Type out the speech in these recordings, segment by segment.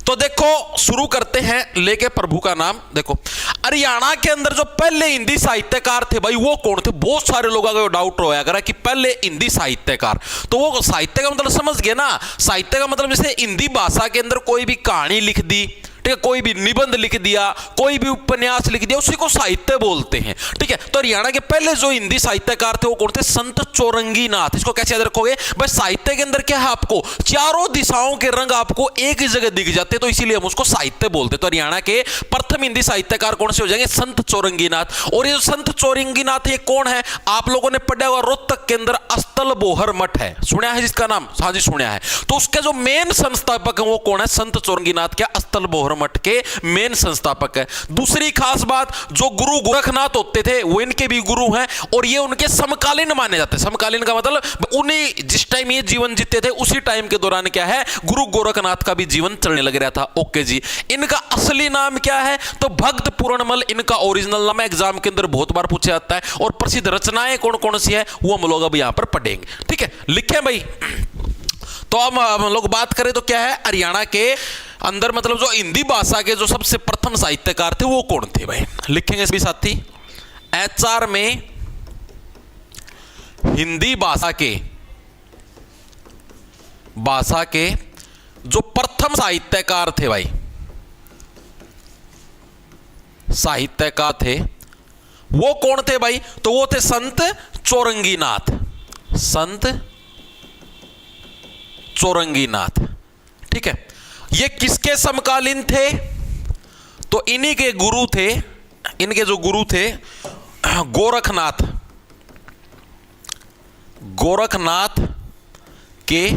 तो देखो शुरू करते हैं लेके प्रभु का नाम। देखो हरियाणा के अंदर जो पहले हिंदी साहित्यकार थे भाई वो कौन थे? बहुत सारे लोगों को डाउट रोया करा कि पहले हिंदी साहित्यकार, तो वो साहित्य का मतलब समझ गए ना। साहित्य का मतलब जैसे हिंदी भाषा के अंदर कोई भी कहानी लिख दी, ठीक है, कोई भी निबंध लिख दिया, कोई भी उपन्यास लिख दिया, उसी को साहित्य बोलते हैं। ठीक है, तो हरियाणा के पहले जो हिंदी साहित्यकार थे वो कौन थे? संत चौरंगी नाथ। इसको कैसे याद रखोगे भाई? साहित्य के अंदर क्या है, आपको चारों दिशाओं के रंग आपको एक ही जगह दिख जाते, तो इसीलिए हम उसको साहित्य बोलते हैं। तो हरियाणा के प्रथम हिंदी साहित्यकार कौन से हो जाएंगे? संत चौरंगी नाथ। और ये जो संत चौरंगी नाथ ये कौन है? आप लोगों ने पढ़ा हुआ रोहतक के अंदर अस्तल बोहर मठ है, सुना है जिसका नाम? हाँ जी सुना है। तो उसके जो मेन संस्थापक है वो कौन है? संत चौरंगी नाथ के अस्तल बोहर मठ के मेन संस्थापक है। दूसरी खास बात, जो गुरु गोरखनाथ होते थे वो इनके भी गुरु हैं और ये उनके समकालीन माने जाते हैं। समकालीन का मतलब उन्हीं जिस टाइम ये जीवन जीते थे उसी टाइम के दौरान क्या है, गुरु गोरखनाथ का भी जीवन चलने लग रहा था। ओके जी, इनका असली नाम क्या है? तो भक्त पूर्णमल इनका ओरिजिनल नाम है। एग्जाम के अंदर बहुत बार पूछा जाता है। और प्रसिद्ध रचनाएं कौन कौन सी है वो हम लोग अब यहां पर पढ़ेंगे। ठीक है, लिखें भाई। तो अब हम लोग बात करें तो क्या है, हरियाणा के अंदर मतलब जो हिंदी भाषा के जो सबसे प्रथम साहित्यकार थे वो कौन थे भाई? लिखेंगे सभी साथी। एचआर में हिंदी भाषा के जो प्रथम साहित्यकार थे भाई, साहित्यकार थे वो कौन थे भाई? तो वो थे संत चौरंगी नाथ। संत चौरंगी नाथ। ठीक है, ये किसके समकालीन थे? तो इन्हीं के गुरु थे, इनके जो गुरु थे गोरखनाथ। गोरखनाथ के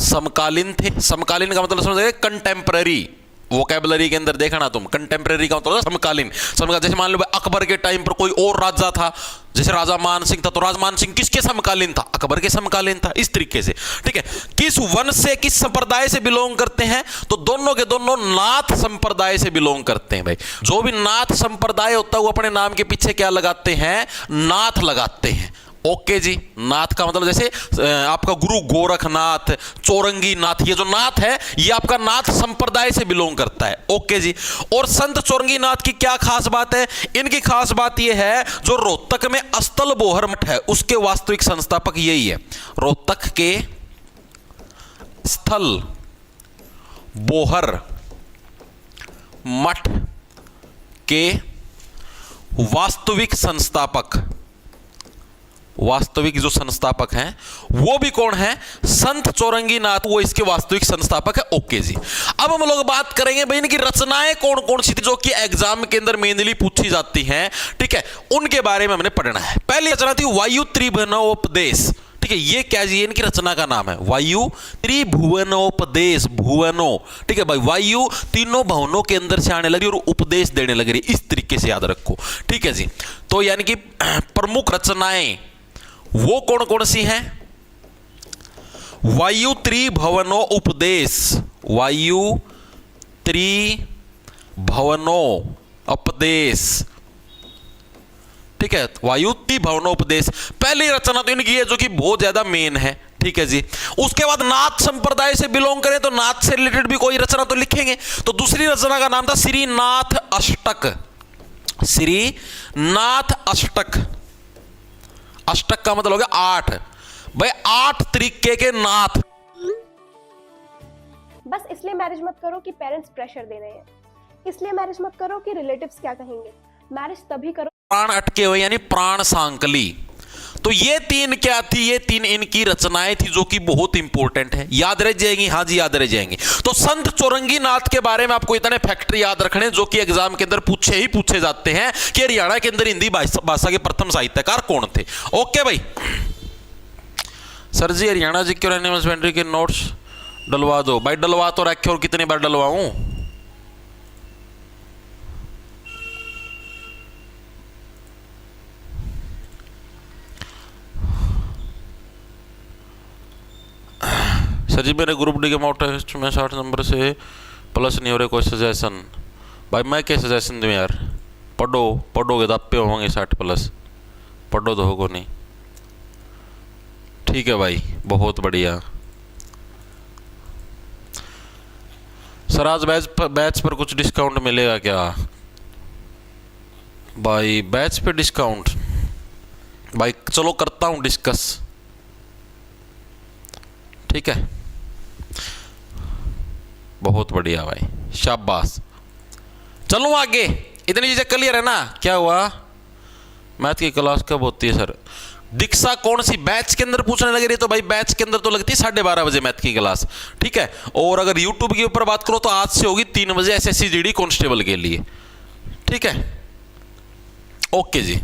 समकालीन थे। समकालीन का मतलब समझ कंटेम्पररी, वोकैबुलरी के अंदर देखा ना तुम, कंटेम्पररी का मतलब समकालीन। जैसे मान लो अकबर के टाइम पर कोई और राजा था, जैसे राजा मान सिंह था, तो राजा मान सिंह किसके समकालीन था? अकबर के समकालीन था। इस तरीके से। ठीक है, किस वंश से किस संप्रदाय से बिलोंग करते हैं? तो दोनों के दोनों नाथ संप्रदाय से बिलोंग करते हैं भाई। जो भी नाथ संप्रदाय होता है वो अपने नाम के पीछे क्या लगाते हैं? नाथ लगाते हैं। ओके जी, नाथ का मतलब जैसे आपका गुरु गोरखनाथ, चौरंगी नाथ, ये जो नाथ है ये आपका नाथ संप्रदाय से बिलोंग करता है। ओके जी। और संत चौरंगी नाथ की क्या खास बात है? इनकी खास बात ये है, जो रोहतक में अस्तल बोहर मठ है उसके वास्तविक संस्थापक यही है। रोहतक के स्थल बोहर मठ के वास्तविक जो संस्थापक हैं वो भी कौन है? संत चौरंगी नाथ, वो इसके वास्तविक संस्थापक है। ओके जी, अब हम लोग बात करेंगे भाई इनकी रचनाएं कौन कौन सी थी जो कि एग्जाम के अंदर मेनली पूछी जाती हैं। ठीक है, उनके बारे में हमने पढ़ना है। पहली रचना थी वायु त्रिभुवनोपदेश। ठीक है, ये क्या जी? इनकी रचना का नाम है वायु त्रिभुवनोपदेश। भुवनो, ठीक है भाई, वायु तीनों भवनों के अंदर से आने लगी और उपदेश देने लग रही। इस तरीके से याद रखो। ठीक है जी, तो यानी कि प्रमुख रचनाएं वो कौन कौन सी हैं? वायु त्रिभुवनो उपदेश, वायु त्रिभुवनो उपदेश। ठीक है, वायु त्रिभुवनोपदेश पहली रचना तो इनकी है जो कि बहुत ज्यादा मेन है। ठीक है जी, उसके बाद नाथ संप्रदाय से बिलोंग करें तो नाथ से रिलेटेड भी कोई रचना तो लिखेंगे। तो दूसरी रचना का नाम था श्रीनाथ अष्टक। श्रीनाथ अष्टक, अष्टक का मतलब हो गया 8 भाई, 8 तरीके के नाथ। बस इसलिए मैरिज मत करो कि पेरेंट्स प्रेशर दे रहे हैं, इसलिए मैरिज मत करो कि रिलेटिव्स क्या कहेंगे। मैरिज तभी करो प्राण अटके हुए, यानी प्राण सांकली। तो ये तीन क्या थी? ये तीन इनकी रचनाएं थी जो कि बहुत इंपॉर्टेंट है। याद रह जाएंगी? हाँ जी याद रह जाएंगी। तो संत चौरंगी नाथ के बारे में आपको इतने फैक्टर याद रखने जो कि एग्जाम के अंदर पूछे जाते हैं कि हरियाणा के अंदर हिंदी भाषा के प्रथम साहित्यकार कौन थे। ओके भाई। सर जी हरियाणा जी क्यों रहने के नोट्स डलवा दो भाई। डलवा तो रखे और कितनी बार डलवाऊं? सर जी मेरे ग्रुप डी के मॉक टेस्ट में 60 नंबर से प्लस नहीं हो रहे, कोई सजेशन? भाई मैं क्या सजेशन दूँ यार? पढ़ोगे तो आपे होंगे 60 प्लस, पढ़ो तो होगो नहीं। ठीक है भाई, बहुत बढ़िया। सर आज बैच पर कुछ डिस्काउंट मिलेगा क्या? भाई बैच पे डिस्काउंट, भाई चलो करता हूं डिस्कस, ठीक है। बहुत बढ़िया भाई, शाबाश। चलूं आगे, इतनी चीजें क्लियर है ना? क्या हुआ? मैथ की क्लास कब होती है सर? दीक्षा कौन सी बैच के अंदर पूछने लग रही है? तो भाई बैच के अंदर तो लगती है 12:30 बजे मैथ की क्लास, ठीक है। और अगर यूट्यूब के ऊपर बात करो तो आज से होगी 3 बजे एसएससी जीडी कांस्टेबल के लिए, ठीक है। ओके जी,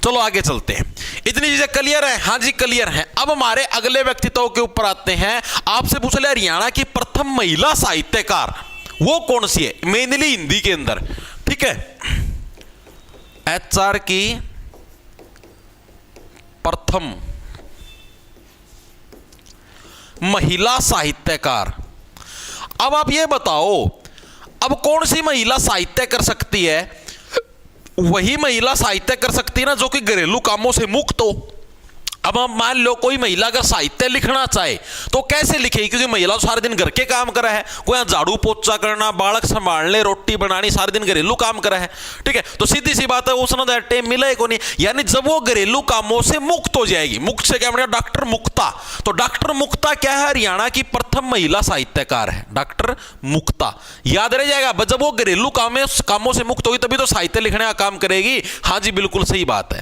चलो आगे चलते हैं। इतनी चीजें क्लियर है? हाँ जी क्लियर है। अब हमारे अगले व्यक्तित्व के ऊपर आते हैं। आपसे पूछ लिया हरियाणा की प्रथम महिला साहित्यकार वो कौन सी है, मेनली हिंदी के अंदर, ठीक है। एचआर की प्रथम महिला साहित्यकार। अब आप ये बताओ, अब कौन सी महिला साहित्य कर सकती है? वही महिला साहित्य कर सकती है ना जो कि घरेलू कामों से मुक्त हो। अब हम मान लो कोई महिला अगर साहित्य लिखना चाहे तो कैसे लिखेगी? क्योंकि महिला तो सारे दिन घर के काम करा है, कोई झाड़ू पोछा करना, बालक संभालने, रोटी बनानी, सारे दिन घरेलू काम करा है, ठीक है। तो सीधी सी बात है उसने टाइम मिला ही को नहीं। यानी जब वो घरेलू कामों से मुक्त हो जाएगी, मुक्त से क्या बनेगा? डॉक्टर मुक्ता। तो डॉक्टर मुक्ता क्या है? हरियाणा की प्रथम महिला साहित्यकार है डॉक्टर मुक्ता। याद रह जाएगा, जब वो घरेलू कामों से मुक्त होगी तभी तो साहित्य लिखने का काम करेगी। हाँ जी बिल्कुल सही बात है।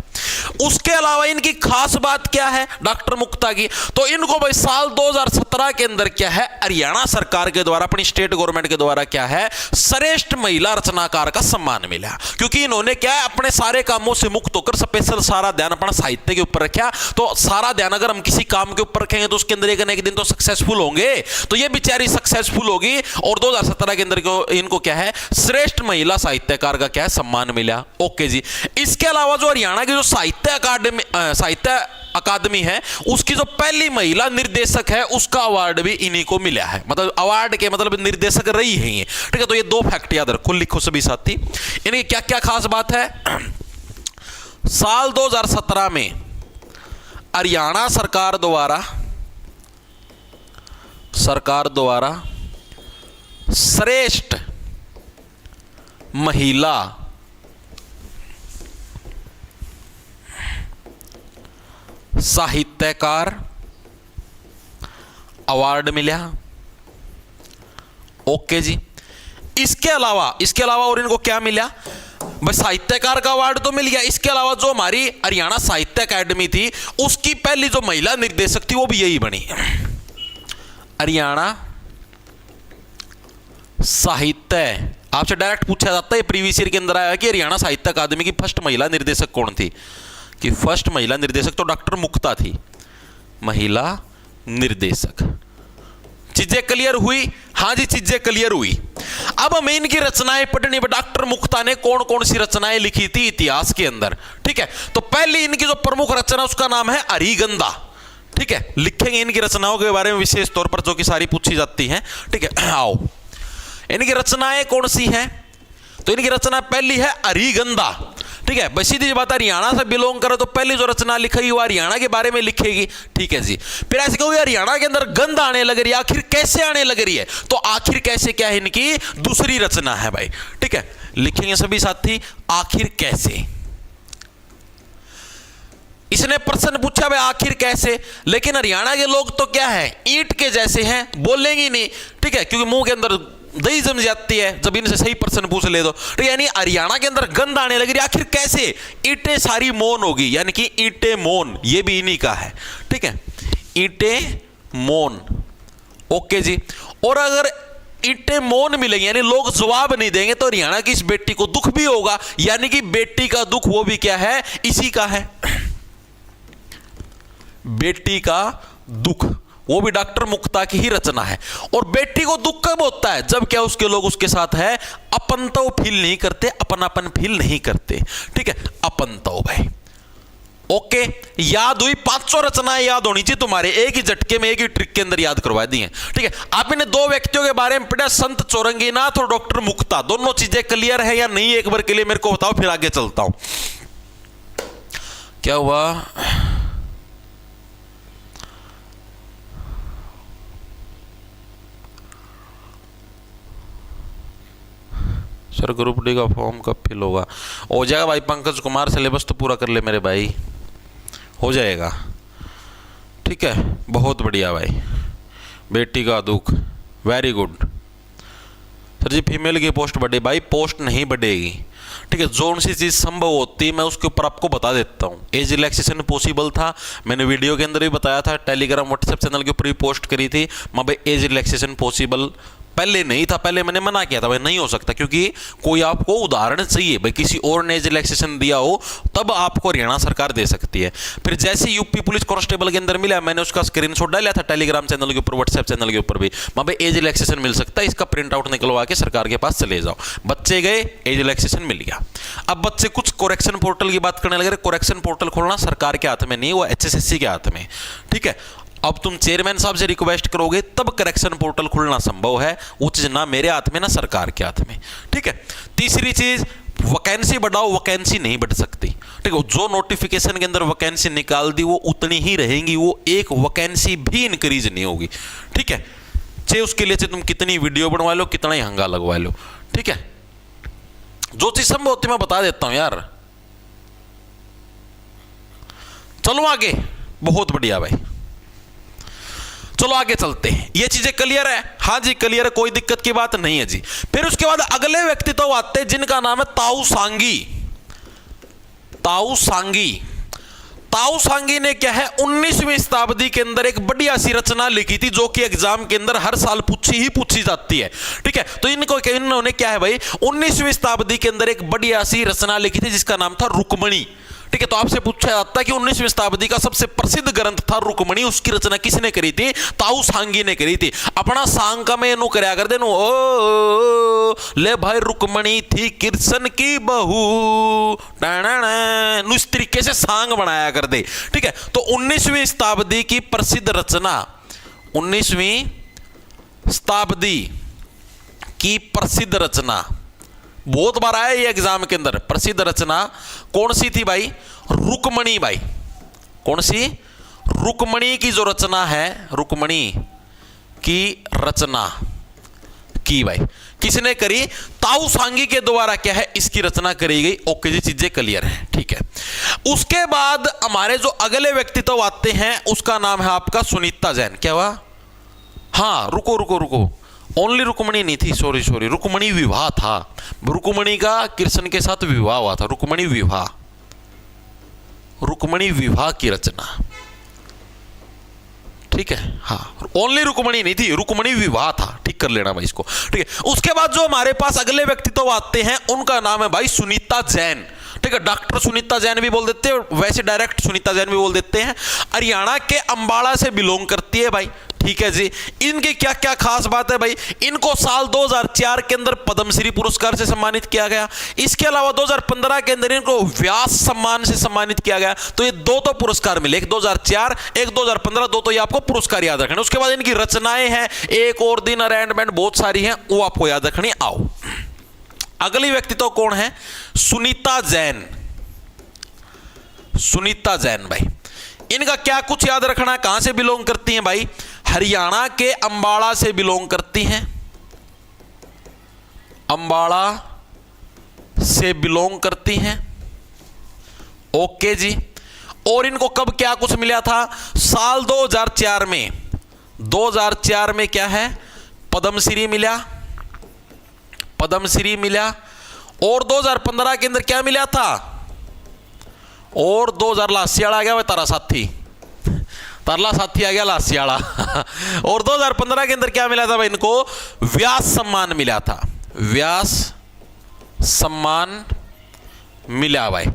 उसके अलावा इनकी खास बात क्या है डॉक्टर मुक्ता की? तो इनको भाई साल 2017 के अंदर क्या है, हरियाणा सरकार के द्वारा, अपनी स्टेट गवर्नमेंट के द्वारा क्या है, श्रेष्ठ महिला रचनाकार का सम्मान मिला। क्योंकि इन्होंने क्या है, अपने सारे कामों से मुक्त होकर स्पेशल सारा ध्यान अपना साहित्य के ऊपर रखा। तो सारा ध्यान अगर हम किसी काम के ऊपर रखेंगे तो उसके अंदर एक न एक दिन तो सक्सेसफुल होंगे। तो ये बेचारी सक्सेसफुल होगी और 2017 के अंदर इनको क्या है, श्रेष्ठ महिला साहित्यकार का क्या है, सम्मान मिला। ओके जी। इसके अलावा जो हरियाणा की जो साहित्य अकादमी है उसकी जो पहली महिला निर्देशक है उसका अवार्ड भी इन्हीं को मिला है। मतलब अवार्ड के मतलब निर्देशक रही है ये, ठीक है। तो ये 2 फैक्ट याद रखो, लिखो सभी साथी। इनकी क्या क्या खास बात है? साल 2017 में हरियाणा सरकार द्वारा श्रेष्ठ महिला साहित्यकार अवार्ड मिला। ओके जी। इसके अलावा और इनको क्या मिला? बस साहित्यकार का अवार्ड तो मिल गया। इसके अलावा जो हमारी हरियाणा साहित्य अकादमी थी उसकी पहली जो महिला निर्देशक थी वो भी यही बनी। हरियाणा साहित्य, आपसे डायरेक्ट पूछा जाता है, प्रीवियस ईयर के अंदर आया कि हरियाणा साहित्य अकादमी की फर्स्ट महिला निर्देशक कौन थी? कि फर्स्ट महिला निर्देशक तो डॉक्टर मुक्ता थी, महिला निर्देशक। चीजें क्लियर हुई? हाँ जी चीजें क्लियर हुई। अब हमें इनकी रचनाएं पढ़नी। डॉक्टर मुक्ता ने कौन कौन सी रचनाएं लिखी थी इतिहास के अंदर, ठीक है। तो पहली इनकी जो प्रमुख रचना उसका नाम है हरिगंधा, ठीक है। लिखेंगे इनकी रचनाओं के बारे में विशेष तौर पर जो कि सारी पूछी जाती हैं, ठीक है। आओ इनकी रचनाएं कौन सी हैं? तो इनकी रचना पहली है हरिगंधा, ठीक है। बस सीधी बात, हरियाणा से बिलोंग करे तो पहली जो रचना लिखेगी वो हरियाणा के बारे में लिखेगी, ठीक है जी। फिर ऐसे कहोगे हरियाणा के अंदर गंध आने लग रही है, आखिर कैसे आने लग रही है? तो आखिर कैसे क्या है, इनकी दूसरी रचना है भाई, ठीक है। लिखेंगे सभी साथी आखिर कैसे। इसने प्रश्न पूछा भाई आखिर कैसे, लेकिन हरियाणा के लोग तो क्या है, ईंट के जैसे हैं, बोलेंगे नहीं, ठीक है, क्योंकि मुंह के अंदर दही जम जाती है जब इनसे सही प्रश्न पूछ ले तो। यानी हरियाणा के अंदर गंध आने लगी, आखिर कैसे? ईंटें सारी मौन होगी, यानी कि ईंटें मौन, ये भी इन्हीं का है, ठीक है। ईंटें मौन, ओके जी। और अगर ईंटें मौन मिलेंगी यानी लोग जवाब नहीं देंगे तो हरियाणा की इस बेटी को दुख भी होगा, यानी कि बेटी का दुख वो भी क्या है, इसी का है। बेटी का दुख वो भी डॉक्टर मुक्ता की ही रचना है। और बेटी को दुख कब होता है? जब क्या उसके लोग उसके साथ है अपनतो फील नहीं करते, अपनापन फील नहीं करते, ठीक है। अपनतो भाई, ओके। याद हुई? 500 रचनाएं याद होनी चाहिए तुम्हारे, एक ही झटके में एक ही ट्रिक के अंदर याद करवा दी है, ठीक है। आपने 2 व्यक्तियों के बारे में पढ़ा, संत चौरंगीनाथ और डॉक्टर मुक्ता। दोनों चीजें क्लियर है या नहीं, एक बार के लिए मेरे को बताओ, फिर आगे चलता हूं। क्या हुआ? सर ग्रुप डी का फॉर्म कब फिल होगा? हो जाएगा भाई पंकज कुमार, सिलेबस तो पूरा कर ले मेरे भाई, हो जाएगा। ठीक है, बहुत बढ़िया भाई, बेटी का दुख, वेरी गुड। सर जी फीमेल की पोस्ट बढ़े? भाई पोस्ट नहीं बढ़ेगी, ठीक है, जोन सी चीज़ संभव होती है मैं उसके ऊपर आपको बता देता हूँ। एज रिलैक्सेशन पॉसिबल था, मैंने वीडियो के अंदर भी बताया था, टेलीग्राम व्हाट्सएप चैनल के ऊपर भी पोस्ट करी थी। मैं भाई एज रिलैक्सेशन पॉसिबल पहले नहीं था, पहले मैंने मना किया था भाई नहीं हो सकता, क्योंकि कोई आपको उदाहरण चाहिए भाई, किसी और ने एज रिलैक्सेशन दिया हो तब आपको हरियाणा सरकार दे सकती है। फिर जैसे यूपी पुलिस कांस्टेबल के अंदर मिला, मैंने उसका स्क्रीनशॉट डाला था टेलीग्राम चैनल के ऊपर, व्हाट्सएप चैनल के ऊपर भी, मैं भाई एज रिलैक्सेशन मिल सकता है, इसका प्रिंट आउट निकलवा के सरकार के पास चले जाओ। बच्चे गए, एज रिलैक्सेशन मिल गया। अब बच्चे कुछ कोरेक्शन पोर्टल की बात करने लगे। कोरेक्शन पोर्टल खोलना सरकार के हाथ में नहीं, वो HSSC के हाथ में, ठीक है। अब तुम चेयरमैन साहब से रिक्वेस्ट करोगे तब करेक्शन पोर्टल खुलना संभव है, वो चीज ना मेरे हाथ में ना सरकार के हाथ में, ठीक है। तीसरी चीज, वैकेंसी बढ़ाओ, वैकेंसी नहीं बढ़ सकती, ठीक है। जो नोटिफिकेशन के अंदर वैकेंसी निकाल दी वो उतनी ही रहेंगी, वो एक वैकेंसी भी इंक्रीज नहीं होगी, ठीक है। चाहे उसके लिए चाहे तुम कितनी वीडियो बनवा लो, कितना ही हंगा लगवा लो, ठीक है। जो चीज संभव होती है मैं बता देता हूं यार। चलो आगे, बहुत बढ़िया भाई, चलो आगे चलते हैं। ये चीजें क्लियर है? हाँ जी क्लियर है, कोई दिक्कत की बात नहीं है जी। फिर उसके बाद अगले व्यक्ति तो आते हैं जिनका नाम है ताऊ सांगी। ताऊ सांगी, ताऊ सांगी ने क्या है 19वीं शताब्दी के अंदर एक बढ़िया सी रचना लिखी थी, जो कि एग्जाम के अंदर हर साल पूछी जाती है, ठीक है। तो इन्होंने क्या है भाई 19वीं शताब्दी के अंदर एक बढ़िया सी रचना लिखी थी जिसका नाम था रुक्मणी, ठीक है। तो आपसे पूछा जाता है कि 19वीं शताब्दी का सबसे प्रसिद्ध ग्रंथ था रुक्मणी, उसकी रचना किसने करी थी? ताऊ सांगी ने करी थी। अपना सांग का मैं नु करया कर दे नु, ओ ले भाई रुक्मणी थी कृष्ण की बहू, नु इस तरीके से सांग बनाया कर दे, ठीक है। तो 19वीं शताब्दी की प्रसिद्ध रचना, 19वीं शताब्दी की प्रसिद्ध रचना, बहुत बार आया ये एग्जाम के अंदर, प्रसिद्ध रचना कौन सी थी भाई? रुक्मणी भाई। कौन सी? रुक्मणी की जो रचना है, रुक्मणी की रचना की भाई किसने करी? ताऊ सांगी के द्वारा क्या है इसकी रचना करी गई। ओके जी, चीजें क्लियर है, ठीक है। उसके बाद हमारे जो अगले व्यक्तित्व आते हैं उसका नाम है आपका सुनीता जैन। क्या हुआ? हाँ रुको रुको रुको, ओनली रुक्मणी नहीं थी, सॉरी सॉरी, रुक्मणी विवाह था। रुक्मणी का कृष्ण के साथ विवाह हुआ था, रुक्मणी विवाह, रुक्मणी विवाह की रचना, ठीक है। हाँ ओनली रुक्मणी नहीं थी, रुक्मणी विवाह था, ठीक कर लेना भाई इसको, ठीक है। उसके बाद जो हमारे पास अगले व्यक्तित्व आते हैं उनका नाम है भाई सुनीता जैन, ठीक है। डॉक्टर सुनीता जैन भी बोल देते हैं, वैसे डायरेक्ट सुनीता जैन भी बोल देते हैं। हरियाणा के अंबाला से बिलोंग करती है भाई, ठीक है जी। इनकी क्या क्या खास बात है भाई? इनको साल 2004 के अंदर पद्मश्री पुरस्कार से सम्मानित किया गया। इसके अलावा 2015 के अंदर इनको व्यास सम्मान से सम्मानित किया गया। तो ये दो तो पुरस्कार मिले, एक 2004 एक 2015, दो तो ये आपको पुरस्कार याद रखना। उसके बाद इनकी रचनाएं हैं, एक और दिन, अरेंजमेंट बहुत सारी हैं, वो आपको याद रखनी। आओ अगली व्यक्ति तो कौन है? सुनीता जैन। सुनीता जैन भाई, इनका क्या कुछ याद रखना? कहां से बिलोंग करती हैं भाई? हरियाणा के अंबाला से बिलोंग करती हैं, अंबाला से बिलोंग करती हैं, ओके जी। और इनको कब क्या कुछ मिला था? साल 2004 में, 2004 में क्या है पद्मश्री मिला, पद्मश्री मिला। और 2015 के अंदर क्या मिला था? और 2000 लासियाड़ा आ गया वह तारा साथी, तरला साथी आ गया लासियाड़ा। और 2015 के अंदर क्या मिला था भाई इनको? व्यास सम्मान मिला था, व्यास सम्मान मिला भाई,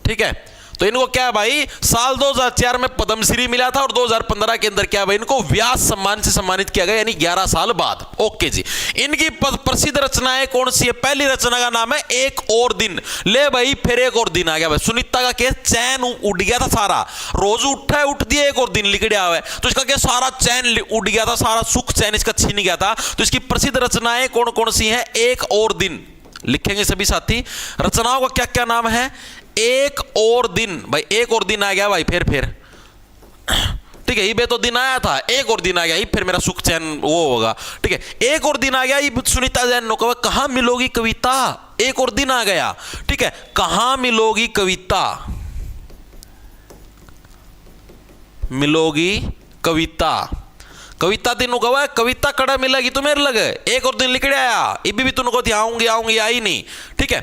ठीक है। तो इनको क्या है भाई साल 2004 में पद्मश्री मिला था और 2015 के अंदर क्या है भाई इनको व्यास सम्मान से सम्मानित किया गया, यानी 11 साल बाद। ओके जी। इनकी प्रसिद्ध रचनाएं कौन सी है? पहली रचना का नाम है एक और दिन। ले भाई फिर एक और दिन आ गया भाई। सुनीता का केस चैन उड़ गया था सारा, रोज उठा है उठ दिया एक और दिन लिख दिया हुआ है, तो इसका क्या सारा चैन उड़ गया था, सारा सुख चैन इसका छीन गया था। तो इसकी प्रसिद्ध रचनाएं कौन कौन सी हैं? एक और दिन लिखेंगे सभी साथी। रचनाओं का क्या क्या नाम है? एक और दिन भाई, एक और दिन आ गया भाई, फिर ठीक है, ये तो दिन आया था, एक और दिन आ गया, फिर मेरा सुख चैन वो होगा। ठीक है, एक और दिन आ गया, ये सुनीता जैन नो कहा कहां मिलोगी कविता, एक और दिन आ गया। ठीक है, कहां मिलोगी कविता, मिलोगी कविता, कविता तीनों कहा कविता कड़ा मिलेगी तो मेरे लगे, एक और दिन लिख आया, इबी भी तुमको आऊंगी आऊंगी आई नहीं। ठीक है,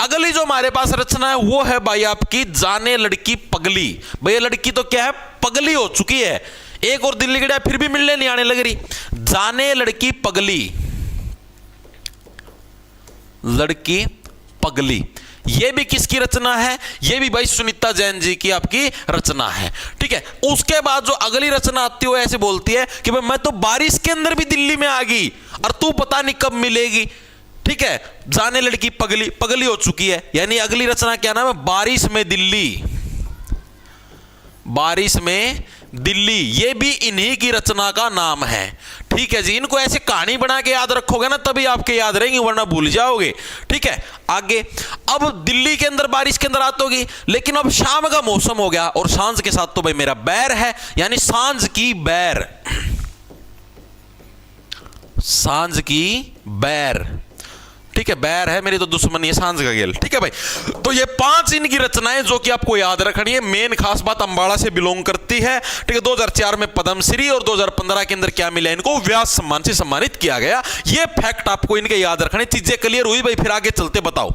अगली जो हमारे पास रचना है वो है भाई आपकी जाने लड़की पगली। भाई लड़की तो क्या है, पगली हो चुकी है, एक और दिन लिख रहा है फिर भी मिलने नहीं आने लग रही। जाने लड़की पगली, लड़की पगली, ये भी किसकी रचना है, ये भी भाई सुनीता जैन जी की आपकी रचना है। ठीक है, उसके बाद जो अगली रचना आती है वो ऐसे बोलती है कि भाई मैं तो बारिश के अंदर भी दिल्ली में आ गई और तू पता नहीं कब मिलेगी। ठीक है, जाने लड़की पगली, पगली हो चुकी है, यानी अगली रचना क्या नाम है, बारिश में दिल्ली, बारिश में दिल्ली, ये भी इन्हीं की रचना का नाम है। ठीक है जी, इनको ऐसे कहानी बना के याद रखोगे ना तभी आपके याद रहेंगी, वरना भूल जाओगे। ठीक है, आगे अब दिल्ली के अंदर बारिश के अंदर आती होगी, लेकिन अब शाम का मौसम हो गया और सांझ के साथ तो भाई मेरा बैर है, यानी सांझ की बैर, सांझ की बैर। ठीक है, बैर है मेरी तो दुश्मनी है सांझ का गेल। ठीक है भाई, तो ये 5 इनकी रचनाएं जो कि आपको याद रखनी है। मेन खास बात अंबाड़ा से बिलोंग करती है। ठीक है, 2004 में पद्मश्री और 2015 के अंदर क्या मिला इनको, व्यास सम्मान से सम्मानित किया गया। ये फैक्ट आपको इनके याद रखने, चीजें क्लियर हुई भाई, फिर आगे चलते बताओ।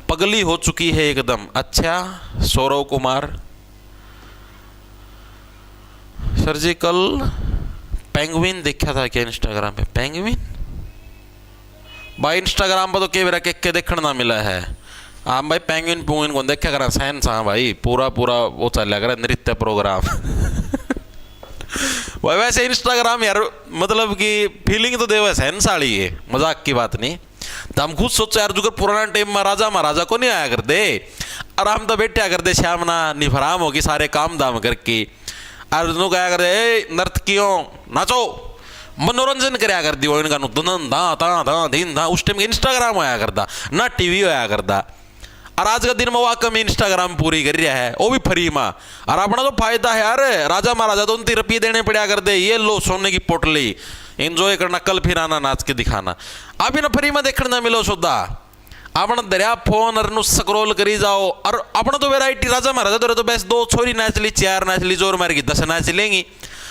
पगली हो चुकी है एकदम। अच्छा, सौरव कुमार सर जी कल पेंगुइन देखा था क्या इंस्टाग्राम पे, पेंगुइन भाई इंस्टाग्राम पर तो के मेरा के देखने ना मिला है। हाँ भाई, पेंगुइन पुंगुइन को देखा करा सैन सा भाई, पूरा पूरा वो चल करा नृत्य प्रोग्राम भाई वैसे इंस्टाग्राम यार मतलब कि फीलिंग तो देवा सैन साड़ी है, मजाक की बात नहीं। तो हम खुद सोचो यार, जो पुराना टाइम महाराजा महाराजा को नहीं आया करते, और हम तो बैठा करते श्यामना निफराम होगी सारे काम दाम करके, और कहा करते नर्तकियों नाचो, मनोरंजन कराया कर दी इनका दिन था। उस टाइम इंस्टाग्राम आया करता ना, टीवी आया करता, और आज का दिन में वाकई में इंस्टाग्राम पूरी कर रहा है, वो भी फ्री में। और अपना तो फायदा है यार, राजा महाराजा तो 29 रुपये देने पड़ा करते, ये लो सोने की पोटली, एंजॉय करना, कल फिर आना नाच के दिखाना। अभी ना फ्री में देखने ना मिलो सुधा, अपना दरिया फोन और स्क्रॉल करी जाओ। और अपना तो वेराइटी राजा महाराजा तो बस 2 छोरी नाच ली, 4 नाच ली, जोर मार की 10 नाच लेंगी।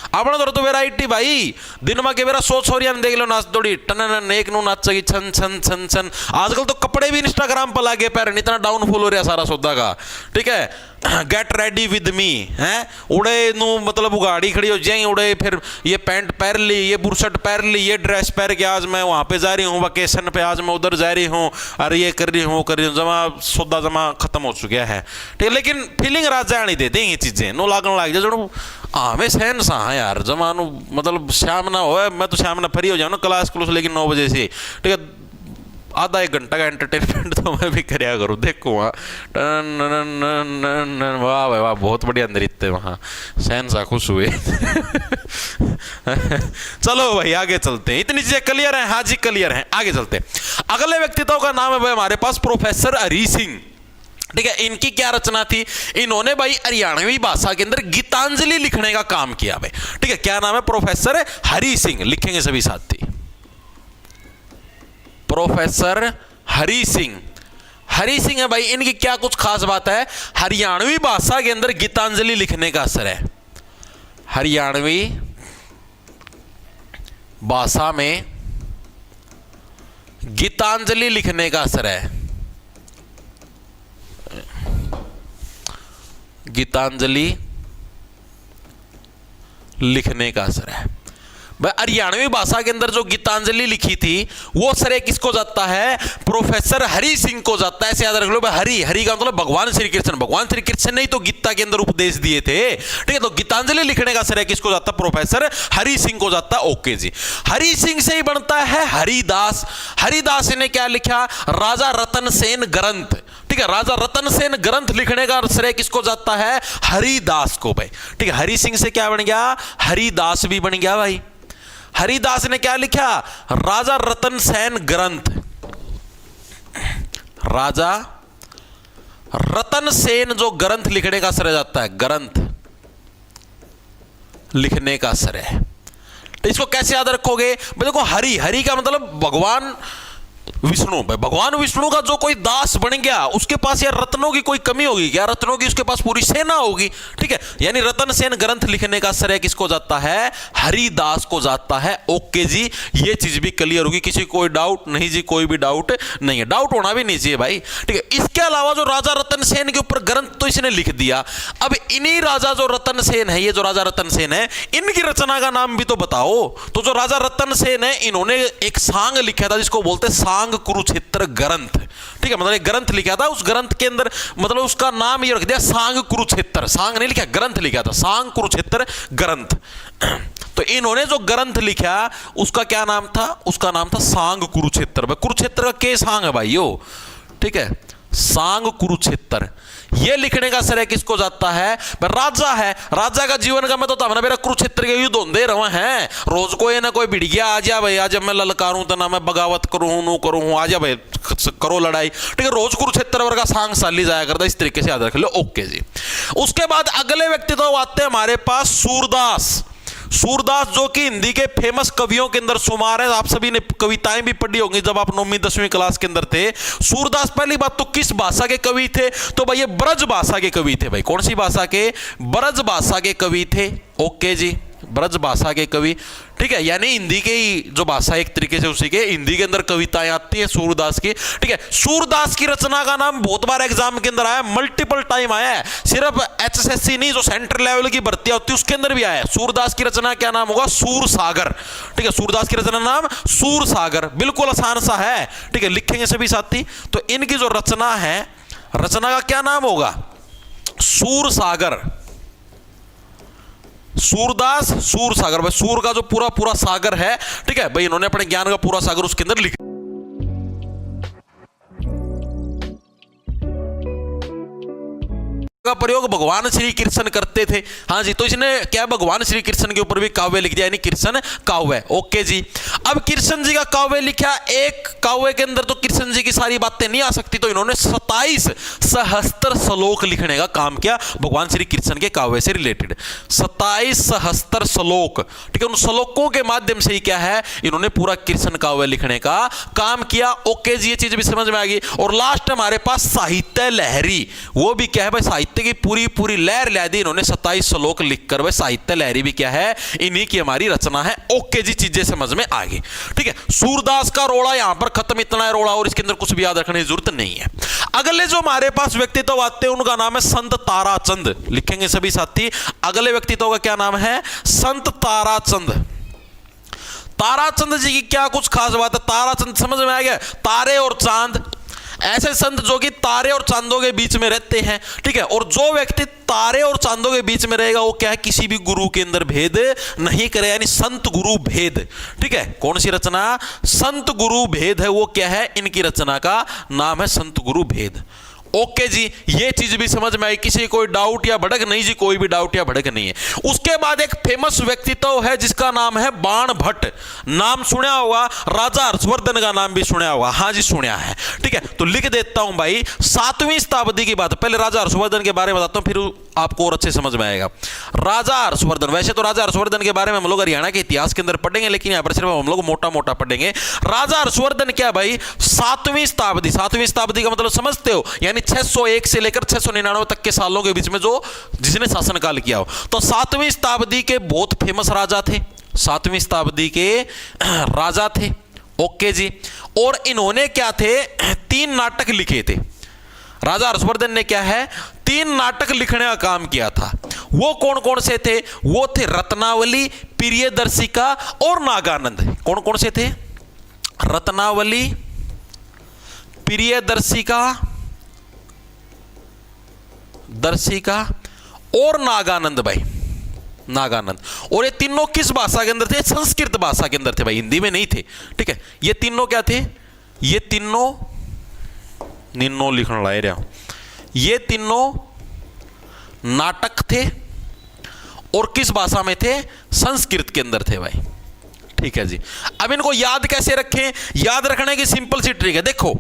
अपना तो वेराइटी भाई, दिन में के बेरा 100 छोरियां देख लो नाच दौड़ी, टन एक नु नाचेगी छन छन छन छन। आजकल तो कपड़े भी इंस्टाग्राम पर लागे पैर, इतना डाउनफॉल हो रहा सारा सौदा का। ठीक है, गेट रेडी विद मी है, उड़े नु मतलब उगाड़ी खड़ी हो जाएंगे, उड़े फिर ये पैंट पहन ली, ये बुरशट पहन ली, ये ड्रेस पहन के आज मैं वहाँ पे जा रही हूँ वेकेशन पे, आज मैं उधर जा रही हूँ, और ये कर रही हूँ कर रही हूँ, जमा सौदा जमा खत्म हो चुका है। ठीक है, लेकिन फीलिंग राजा नहीं देते ये चीज़ें, नो लागन लाग जाए जो हमें सहन सा है यार, जमानो मतलब शाम ना हो, मैं तो शाम ना फ्री हो जाऊँ ना क्लास लेकिन 9 बजे से। ठीक है, आधा 1 घंटा का एंटरटेनमेंट तो मैं भी कराया करूँ। देखो वहाँ वाह भाई वाह, बहुत बढ़िया नृत्य वहाँ, सहन सा खुश हुए चलो भाई आगे चलते हैं, इतनी चीजें क्लियर है। हाँ जी क्लियर है, आगे चलते हैं। अगले व्यक्तित्व का नाम है भाई हमारे पास प्रोफेसर हरी सिंह। ठीक है, इनकी क्या रचना थी, इन्होंने भाई हरियाणवी भाषा के अंदर गीतांजलि लिखने का काम किया भाई। ठीक है, क्या नाम है, प्रोफेसर हरी सिंह, लिखेंगे सभी साथी, प्रोफेसर हरी सिंह। हरी सिंह है भाई, इनकी क्या कुछ खास बात है, हरियाणवी भाषा के अंदर गीतांजलि लिखने का असर है, हरियाणवी भाषा में गीतांजलि लिखने का असर है, गीतांजलि लिखने का असर है भाई। हरियाणवी भाषा के अंदर जो गीतांजलि लिखी थी वो श्रेय किसको जाता है, प्रोफेसर हरि सिंह को जाता है। ऐसे याद रख लो भाई, हरि, हरि का मतलब भगवान श्री कृष्ण, भगवान श्री कृष्ण ने ही तो गीता के अंदर उपदेश दिए थे। ठीक है, तो गीतांजलि लिखने का श्रेय किसको जाता है, प्रोफेसर हरि सिंह को जाता है। ओके जी, हरि सिंह से ही बनता है हरिदास। हरिदास ने क्या लिखा, राजा रतन सेन ग्रंथ। ठीक है, राजा रतन सेन ग्रंथ लिखने का श्रेय किसको जाता है, हरिदास को भाई। ठीक है, हरि सिंह से क्या बन गया, हरिदास भी बन गया भाई। हरिदास ने क्या लिखा, राजा रतन सेन ग्रंथ, राजा रतन सेन जो ग्रंथ लिखने का श्रेय जाता है, ग्रंथ लिखने का श्रेय। तो इसको कैसे याद रखोगे भाई? देखो हरि, हरि का मतलब भगवान विष्णु। भाई भगवान विष्णु का जो कोई दास बन गया उसके पास यार रत्नों की कोई कमी होगी क्या? रत्नों की उसके पास पूरी सेना होगी, ठीक है। यानी रतन सेन ग्रंथ लिखने का श्रेय किसको जाता है? हरिदास को जाता है। ओके जी, ये चीज भी क्लियर होगी। किसी को कोई डाउट नहीं जी? कोई भी डाउट नहीं है, डाउट होना भी नहीं चाहिए भाई, ठीक है। इसके अलावा जो राजा रतन सेन के ऊपर ग्रंथ तो इसने लिख दिया, अब इन्हीं राजा जो रतन सेन है, ये जो राजा रतन सेन है, इनकी रचना का नाम भी तो बताओ। तो जो राजा रतन सेन है, इन्होंने एक सांग लिखा था जिसको बोलते सांग कुरुक्षेत्र ग्रंथ, ठीक है। मतलब एक ग्रंथ लिखा था, उस ग्रंथ के अंदर मतलब उसका नाम ये रख दिया सांग कुरुक्षेत्र। सांग नहीं लिखा, ग्रंथ लिखा था, सांग कुरुक्षेत्र ग्रंथ। तो इन्होंने जो ग्रंथ लिखा उसका क्या नाम था? उसका नाम था सांग कुरुक्षेत्र। कुरुक्षेत्र का के सांग है भाई यो, ठीक है, सांग कुरुक्षेत्र। ये लिखने का श्रेय किसको जाता है? राजा है। राजा का जीवन का मैं तो मेरा कुरुक्षेत्र के युद्ध होंदे रहे हैं। रोज कोई ना कोई भिड़ गया, आ जा भाई, आज मैं ललकारूं तो ना मैं बगावत करूं, नो करूं, आ जा भाई करो लड़ाई, ठीक है। रोज कुरुक्षेत्र वर्ग का सांग साली जाया करता, इस तरीके से याद रख लो। ओके जी। उसके बाद अगले व्यक्ति तो आते हैं हमारे पास सूरदास। सूरदास जो कि हिंदी के फेमस कवियों के अंदर शुमार है। आप सभी ने कविताएं भी पढ़ी होंगी जब आप 9वीं 10वीं क्लास के अंदर थे। सूरदास पहली बात तो किस भाषा के कवि थे? तो भाई ये ब्रज भाषा के कवि थे। भाई कौन सी भाषा के? ब्रज भाषा के कवि थे। ओके जी, ब्रज भाषा के कवि, ठीक है। यानी हिंदी के ही जो भाषा एक तरीके से उसी के हिंदी के अंदर कविताएं आती हैं सूरदास की, ठीक है। सूरदास की रचना का नाम बहुत बार एग्जाम के अंदर आया, मल्टीपल टाइम आया है। सिर्फ एचएसएससी नहीं, जो सेंट्रल लेवल की भर्ती होती है उसके अंदर भी आया है। सूरदास की रचना क्या नाम होगा? सूर सागर, ठीक है। सूरदास की रचना नाम सूर सागर, बिल्कुल आसान सा है, ठीक है। लिखेंगे सभी साथी। तो इनकी जो रचना है, रचना का क्या नाम होगा? सूर सागर। सूरदास सूर सागर। भाई सूर का जो पूरा पूरा सागर है, ठीक है भाई, इन्होंने अपने ज्ञान का पूरा सागर उसके अंदर लिखा। का प्रयोग भगवान श्री कृष्ण करते थे। हाँ जी, तो इसने क्या भगवान श्री कृष्ण के ऊपर भी काव्य लिख दिया, यानी कृष्ण काव्य। ओके जी। अब कृष्ण जी का काव्य लिखा, एक काव्य के अंदर तो कृष्ण जी की सारी बातें नहीं आ सकती, तो इन्होंने 27 सहस्त्र श्लोक लिखने का काम किया भगवान श्री कृष्ण के काव्य से रिलेटेड। 27 सहस्त्र श्लोक, ठीक है। उन श्लोकों के माध्यम से ही क्या है, इन्होंने पूरा कृष्ण काव्य लिखने का काम किया। ओके जी, ये चीज भी समझ में आ गई। और लास्ट हमारे पास साहित्य लहरी, वो भी क्या है भाई, साहित्य की पूरी पूरी लहर ला दी इन्होंने 27 श्लोक लिखकर। वह साहित्य लहरी भी क्या है, इन्हीं की हमारी रचना है। ओके जी, चीजें समझ में आ गई, ठीक है। सूरदास का रोड़ा यहां पर खत्म, इतना है रोड़ा, और इसके अंदर कुछ भी याद रखने की जरूरत नहीं है। अगले जो हमारे पास व्यक्तित्व आते हैं उनका नाम है संत ताराचंद। लिखेंगे सभी साथी। अगले व्यक्तित्व का क्या नाम है? संत ताराचंद। ताराचंद जी की क्या कुछ खास बात है? ताराचंद समझ में आ गया? तारे और चांद, ऐसे संत जो कि तारे और चांदों के बीच में रहते हैं, ठीक है। और जो व्यक्ति तारे और चांदों के बीच में रहेगा वो क्या है, किसी भी गुरु के अंदर भेद नहीं करे, यानी संत गुरु भेद, ठीक है। कौन सी रचना? संत गुरु भेद है, वो क्या है, इनकी रचना का नाम है संत गुरु भेद। ओके जी, ये चीज भी समझ में आई। किसी कोई डाउट या भड़क नहीं जी? कोई भी डाउट या भड़क नहीं है। उसके बाद एक फेमस व्यक्तित्व है जिसका नाम है बाण भट्ट। नाम सुना होगा, राजा हर्षवर्धन का नाम भी सुना होगा। हाँ जी, सुना है, ठीक है। तो लिख देता हूं भाई, 7वीं शताब्दी की बात। पहले राजा हर्षवर्धन के बारे में बताता हूं, फिर आपको और अच्छे समझ में आएगा। राजा हर्षवर्धन, वैसे तो राजा हर्षवर्धन के बारे में हम लोग हरियाणा के इतिहास के अंदर पढ़ेंगे, लेकिन यहां पर सिर्फ हम लोग मोटा मोटा पढ़ेंगे। राजा हर्षवर्धन क्या भाई, 7वीं शताब्दी। 7वीं शताब्दी का मतलब समझते हो, यानी 601 से लेकर 699 तक के सालों के बीच में जो जिसने शासनकाल किया हो। तो 7वीं शताब्दी के बहुत फेमस राजा थे, 7वीं शताब्दी के राजा थे। ओके जी। और इन्होंने क्या थे, 3 नाटक लिखे थे। राजा हर्षवर्धन ने क्या है, 3 नाटक लिखने का काम किया था। वो कौन कौन से थे? वो थे रत्नावली, प्रियदर्शिका और नागानंद। कौन कौन से थे? रत्नावली, प्रियदर्शिका, दर्शिका और नागानंद। भाई नागानंद। और ये तीनों किस भाषा के अंदर थे? संस्कृत भाषा के अंदर थे भाई, हिंदी में नहीं थे, ठीक है। ये तीनों क्या थे? ये तीनों निन्नो लिखने लाए रहा, ये तीनों नाटक थे और किस भाषा में थे? संस्कृत के अंदर थे भाई, ठीक है जी। अब इनको याद कैसे रखें? याद रखने की सिंपल सी ट्रिक है। देखो,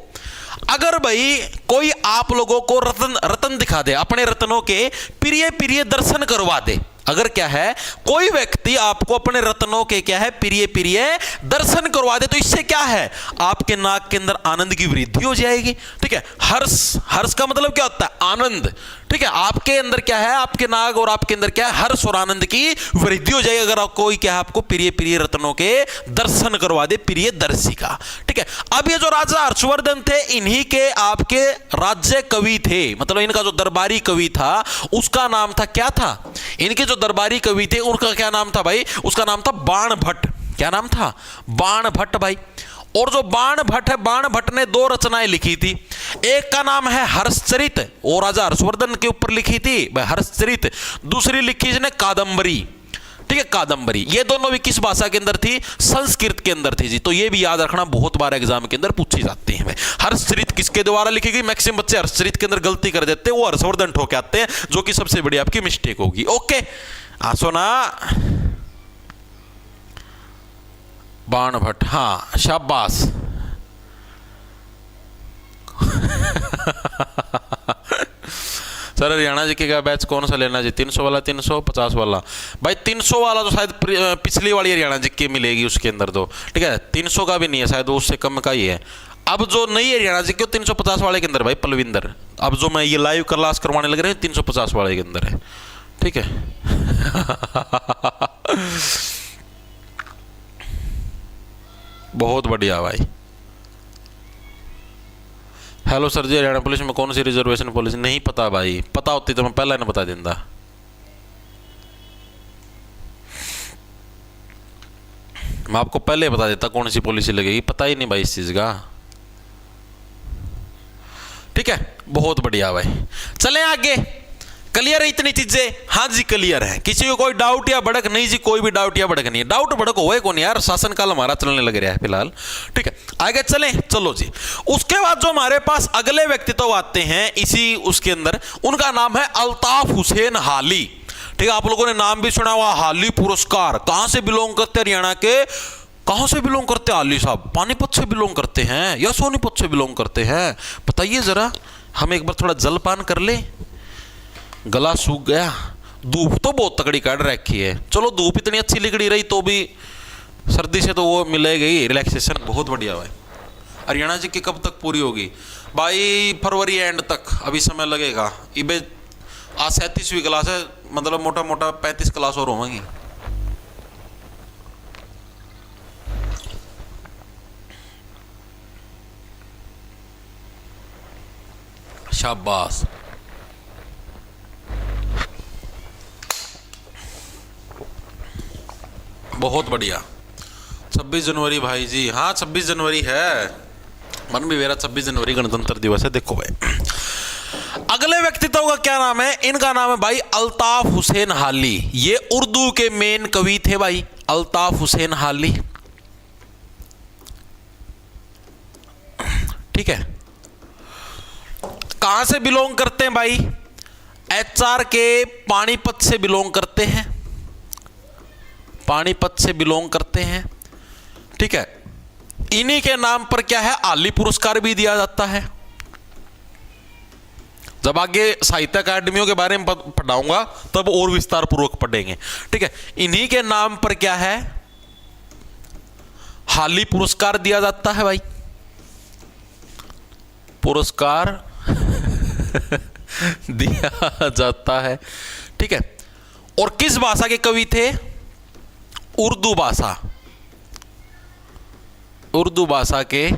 अगर भाई कोई आप लोगों को रतन दिखा दे, अपने रत्नों के प्रिय प्रिय दर्शन करवा दे, अगर क्या है कोई व्यक्ति आपको अपने रत्नों के क्या है प्रिय प्रिय दर्शन करवा दे तो इससे क्या है आपके नाक के अंदर आनंद की वृद्धि हो जाएगी। ठीक है, हर्ष, हर्ष का मतलब क्या होता है आनंद। ठीक है, आपके अंदर क्या है आपके नाक और आपके अंदर क्या है हर्ष और आनंद की वृद्धि हो जाएगी अगर कोई क्या है आपको प्रिय प्रिय रत्नों के दर्शन करवा दे, प्रिय दर्शिका। ठीक है, अब ये जो राजा हर्षवर्धन थे इन्हीं के आपके राज्य कवि थे, मतलब इनका जो दरबारी कवि था उसका नाम था क्या था, इनके जो दरबारी कवि थे उनका क्या नाम था भाई, उसका नाम था बाण भट्ट। क्या नाम था, बाण भट्ट भाई। और जो बाण भट्ट है, बाण भट्ट ने 2 रचनाएं लिखी थी, एक का नाम है हर्षचरित और राजा हर्षवर्धन के ऊपर लिखी थी भाई हर्षचरित, दूसरी लिखी इसने कादंबरी। ठीक है, कादंबरी। ये दोनों भी किस भाषा के अंदर थी, संस्कृत के अंदर थी जी। तो ये भी याद रखना, बहुत बार एग्जाम के अंदर पूछी जाती है। हर्षचरित किसके द्वारा लिखी गई, मैक्सिमम बच्चे हर्षचरित के अंदर गलती कर देते हैं, वो हर्षवर्धन ठोके आते हैं, जो कि सबसे बड़ी आपकी मिस्टेक होगी। ओके सोना, बाण भट्ट, हाँ शाबाश। सर हरियाणा जी के बैच कौन सा लेना जी, 300 वाला, 350 वाला? भाई 300 वाला तो शायद पिछली वाली हरियाणा जी के मिलेगी उसके अंदर तो। ठीक है, 300 का भी नहीं है शायद, उससे कम का ही है। अब जो नई हरियाणा जी के 350 वाले के अंदर भाई पलविंदर, अब जो मैं ये लाइव क्लास करवाने लग रहे हैं 350 वाले के अंदर है। ठीक है बहुत बढ़िया भाई। हेलो सर जी, हरियाणा पुलिस में कौन सी रिजर्वेशन पॉलिसी? नहीं पता भाई, पता होती तो मैं पहले ना बता देता। मैं आपको पहले बता देता कौन सी पॉलिसी लगेगी, पता ही नहीं भाई इस चीज का। ठीक है, बहुत बढ़िया भाई। चलें आगे, क्लियर है इतनी चीजें? हाँ जी क्लियर है। किसी को कोई डाउट या भड़क? नहीं जी, कोई भी डाउट या भड़क नहीं है। डाउट भड़क होए कौन यार, शासन काल हमारा चलने लग रहा है फिलहाल। ठीक है, आगे चलें, चलो जी। उसके बाद जो हमारे पास अगले व्यक्तित्व आते हैं इसी उसके अंदर, उनका नाम है अल्ताफ हुसैन हाली। ठीक है, आप लोगों ने नाम भी सुना हुआ, हाली पुरस्कार। कहां से बिलोंग करते, हरियाणा के कहां से बिलोंग करते हाली साहब? पानीपत से बिलोंग करते हैं या सोनीपत से बिलोंग करते हैं, बताइए जरा। हम एक बार थोड़ा जलपान कर ले, गला सूख गया। धूप तो बहुत तगड़ी काट रखी है। चलो धूप इतनी अच्छी निकली रही तो भी सर्दी से तो वो मिलेगी रिलैक्सेशन, बहुत बढ़िया भाई। हरियाणा जी की कब तक पूरी होगी भाई? फरवरी एंड तक अभी समय लगेगा। इबे आज 37वीं क्लास है, मतलब मोटा मोटा 35 क्लास और होंगी। शाबाश, बहुत बढ़िया। 26 जनवरी भाई जी, हाँ 26 जनवरी है, मन भी मेरा 26 जनवरी गणतंत्र दिवस है। देखो भाई अगले व्यक्तित्व का क्या नाम है, इनका नाम है भाई अल्ताफ हुसैन हाली। ये उर्दू के मेन कवि थे भाई, अल्ताफ हुसैन हाली। ठीक है, कहां से बिलोंग करते हैं भाई? एचआर के पानीपत से बिलोंग करते हैं, पानीपत से बिलोंग करते हैं। ठीक है, इन्हीं के नाम पर क्या है आली पुरस्कार भी दिया जाता है। जब आगे साहित्य अकादमियों के बारे में पढ़ाऊंगा तब और विस्तार पूर्वक पढ़ेंगे। ठीक है, इन्हीं के नाम पर क्या है हाली पुरस्कार दिया जाता है भाई, पुरस्कार दिया जाता है। ठीक है, और किस भाषा के कवि थे? उर्दू भाषा, उर्दू भाषा के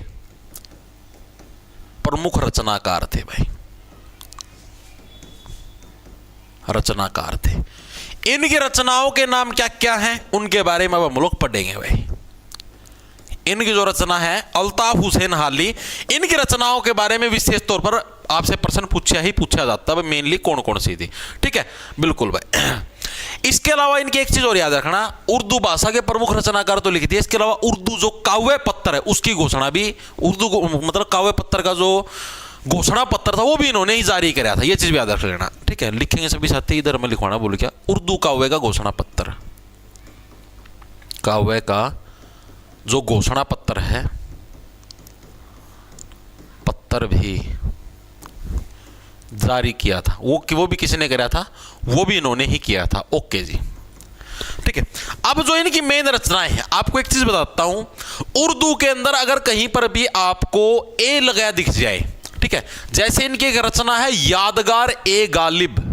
प्रमुख रचनाकार थे भाई, रचनाकार थे। इनकी रचनाओं के नाम क्या क्या हैं उनके बारे में अब हम लोग पढ़ेंगे भाई। इनकी जो रचना है अल्ताफ हुसैन हाली, इनकी रचनाओं के बारे में विशेष तौर पर आपसे प्रश्न पूछा जाता है मेनली कौन कौन सी थी। ठीक है, बिल्कुल भाई। इसके अलावा इनकी एक चीज और याद रखना, उर्दू भाषा के प्रमुख रचनाकार तो लिखी थी, इसके अलावा उर्दू जो काव्य पत्र है उसकी घोषणा भी, उर्दू मतलब काव्य पत्र का जो घोषणा पत्र था वो भी इन्होंने ही जारी कराया था, ये चीज भी याद रख लेना। ठीक है, लिखेंगे सभी साथी, इधर मैं लिखवाना बोल क्या, उर्दू काव्य का घोषणा पत्र, काव्य का जो घोषणा पत्र है, पत्र भी जारी किया था। वो भी किसने करा था? वो भी इन्होंने ही किया था। ओके जी, ठीक है। अब जो इनकी मेन रचनाएं हैं, आपको एक चीज बताता हूं, उर्दू के अंदर अगर कहीं पर भी आपको ए लगाया दिख जाए, ठीक है, जैसे इनकी एक रचना है यादगार ए गालिब,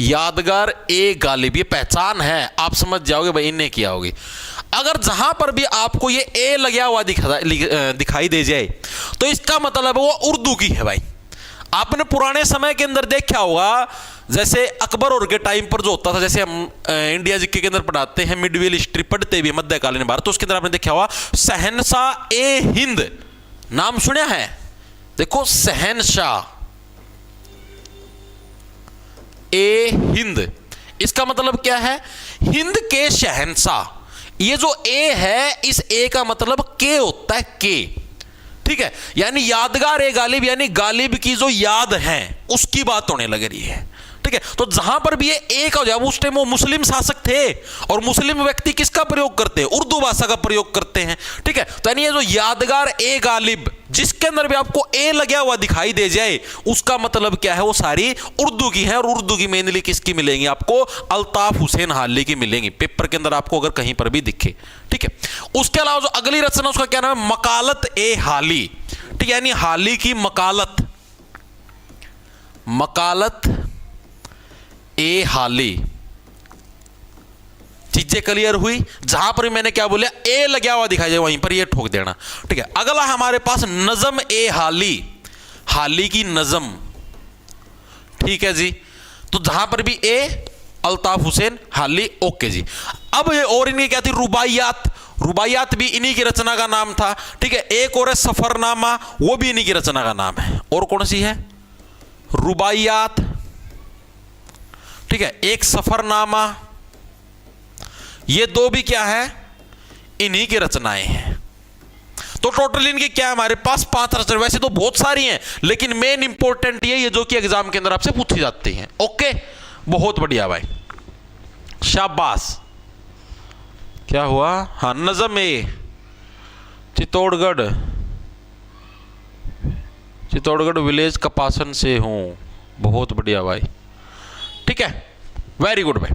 यादगार ए गालिब, ये पहचान है, आप समझ जाओगे भाई इनने किया होगी। अगर जहां पर भी आपको ये ए लगा हुआ दिखाई दे जाए तो इसका मतलब वो उर्दू की है भाई। आपने पुराने समय के अंदर देखा होगा, जैसे अकबर और के टाइम पर जो होता था, जैसे हम इंडिया जीके के अंदर पढ़ाते हैं, मिडवेल हिस्ट्री पढ़ते भी मध्यकालीन भारत, तो उसके अंदर आपने देखा होगा शहनशाह ए हिंद, नाम सुना है? देखो शहनशाह ए हिंद, इसका मतलब क्या है? हिंद के शहनशाह। ये जो ए है, इस ए का मतलब के होता है, के, ठीक है, यानी यादगार ए गालिब, यानी गालिब की जो याद है उसकी बात होने लग रही है, ठीक है। तो जहां पर भी ये ए का हो जाए, उस टाइम वो मुस्लिम शासक थे और मुस्लिम व्यक्ति किसका प्रयोग करते हैं? उर्दू भाषा का प्रयोग करते हैं, ठीक है। तो यानी ये जो यादगार ए गालिब, जिसके अंदर भी आपको ए लगा हुआ दिखाई दे जाए, उसका मतलब क्या है? वो सारी उर्दू की है। और उर्दू की मेनली किसकी मिलेंगी आपको? अल्ताफ हुसैन हाली की मिलेंगी, पेपर के अंदर आपको अगर कहीं पर भी दिखे, ठीक है। उसके अलावा जो अगली रचना, उसका क्या नाम है? मकालत ए हाली, ठीक है, यानी हाली की मकालत, मकालत ए हाली। चीजें क्लियर हुई? जहां पर मैंने क्या बोला, ए लगा हुआ दिखाई जाए वहीं पर ये ठोक देना, ठीक है। अगला हमारे पास नजम ए हाली, हाली की नजम, ठीक है जी। तो जहां पर भी ए, अल्ताफ हुसैन हाली, ओके जी। अब ये और इनकी क्या थी? रुबाइयात, रुबाइयात भी इन्हीं की रचना का नाम था, ठीक है। एक और है सफरनामा, वो भी इन्हीं की रचना का नाम है। और कौन सी है? रुबाइयात, ठीक है, एक सफरनामा, ये दो भी क्या है? इन्हीं की रचनाएं हैं। तो टोटल इनकी क्या है हमारे पास? 5 रचनाएं। वैसे तो बहुत सारी हैं, लेकिन मेन इंपॉर्टेंट ये जो कि एग्जाम के अंदर आपसे पूछी जाती हैं। ओके, बहुत बढ़िया भाई, शाबाश। क्या हुआ? हाँ, नजम ए चित्तौड़गढ़, चित्तौड़गढ़ विलेज कपासन से हूं। बहुत बढ़िया भाई, ठीक है, वेरी गुड भाई।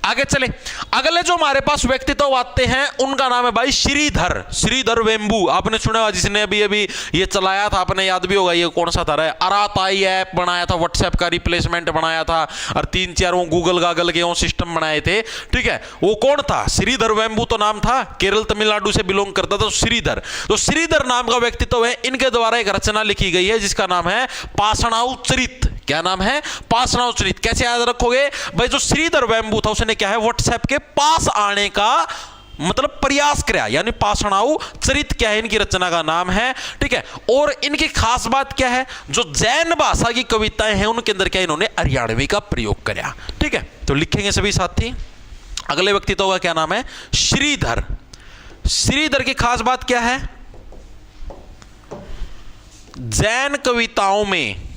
आगे चले, अगले जो हमारे पास व्यक्तित्व आते हैं उनका नाम है भाई श्रीधर, श्रीधर वेम्बू। आपने सुना होगा, जिसने अभी अभी ये चलाया था, आपने याद भी होगा, ये कौन सा था? अराताई ऐप बनाया था, व्हाट्सएप का रिप्लेसमेंट बनाया था, और 3-4 वो गूगल गागल के वो सिस्टम बनाए थे, ठीक है। वो कौन था? श्रीधर वेम्बू तो नाम था, केरल तमिलनाडु से बिलोंग करता था श्रीधर। तो श्रीधर नाम का व्यक्तित्व है, इनके द्वारा एक रचना लिखी गई है जिसका नाम है पाषाणाउ चरित। क्या नाम है? पाषाणाउ चरित। कैसे याद रखोगे भाई? जो श्रीधर वेम्बू था उसने क्या है? व्हाट्सएप के पास आने का मतलब प्रयास किया, यानी पाषाणाउ चरित क्या है? इनकी रचना का नाम है, ठीक है। और इनकी खास बात क्या है? जो जैन भाषा की कविताएं हैं उनके अंदर क्या इन्होंने हरियाणवी का प्रयोग किया, ठीक है। तो लिखेंगे सभी साथी। अगले व्यक्तित्व का क्या नाम है? श्रीधर। श्रीधर की खास बात क्या है? जैन कविताओं में,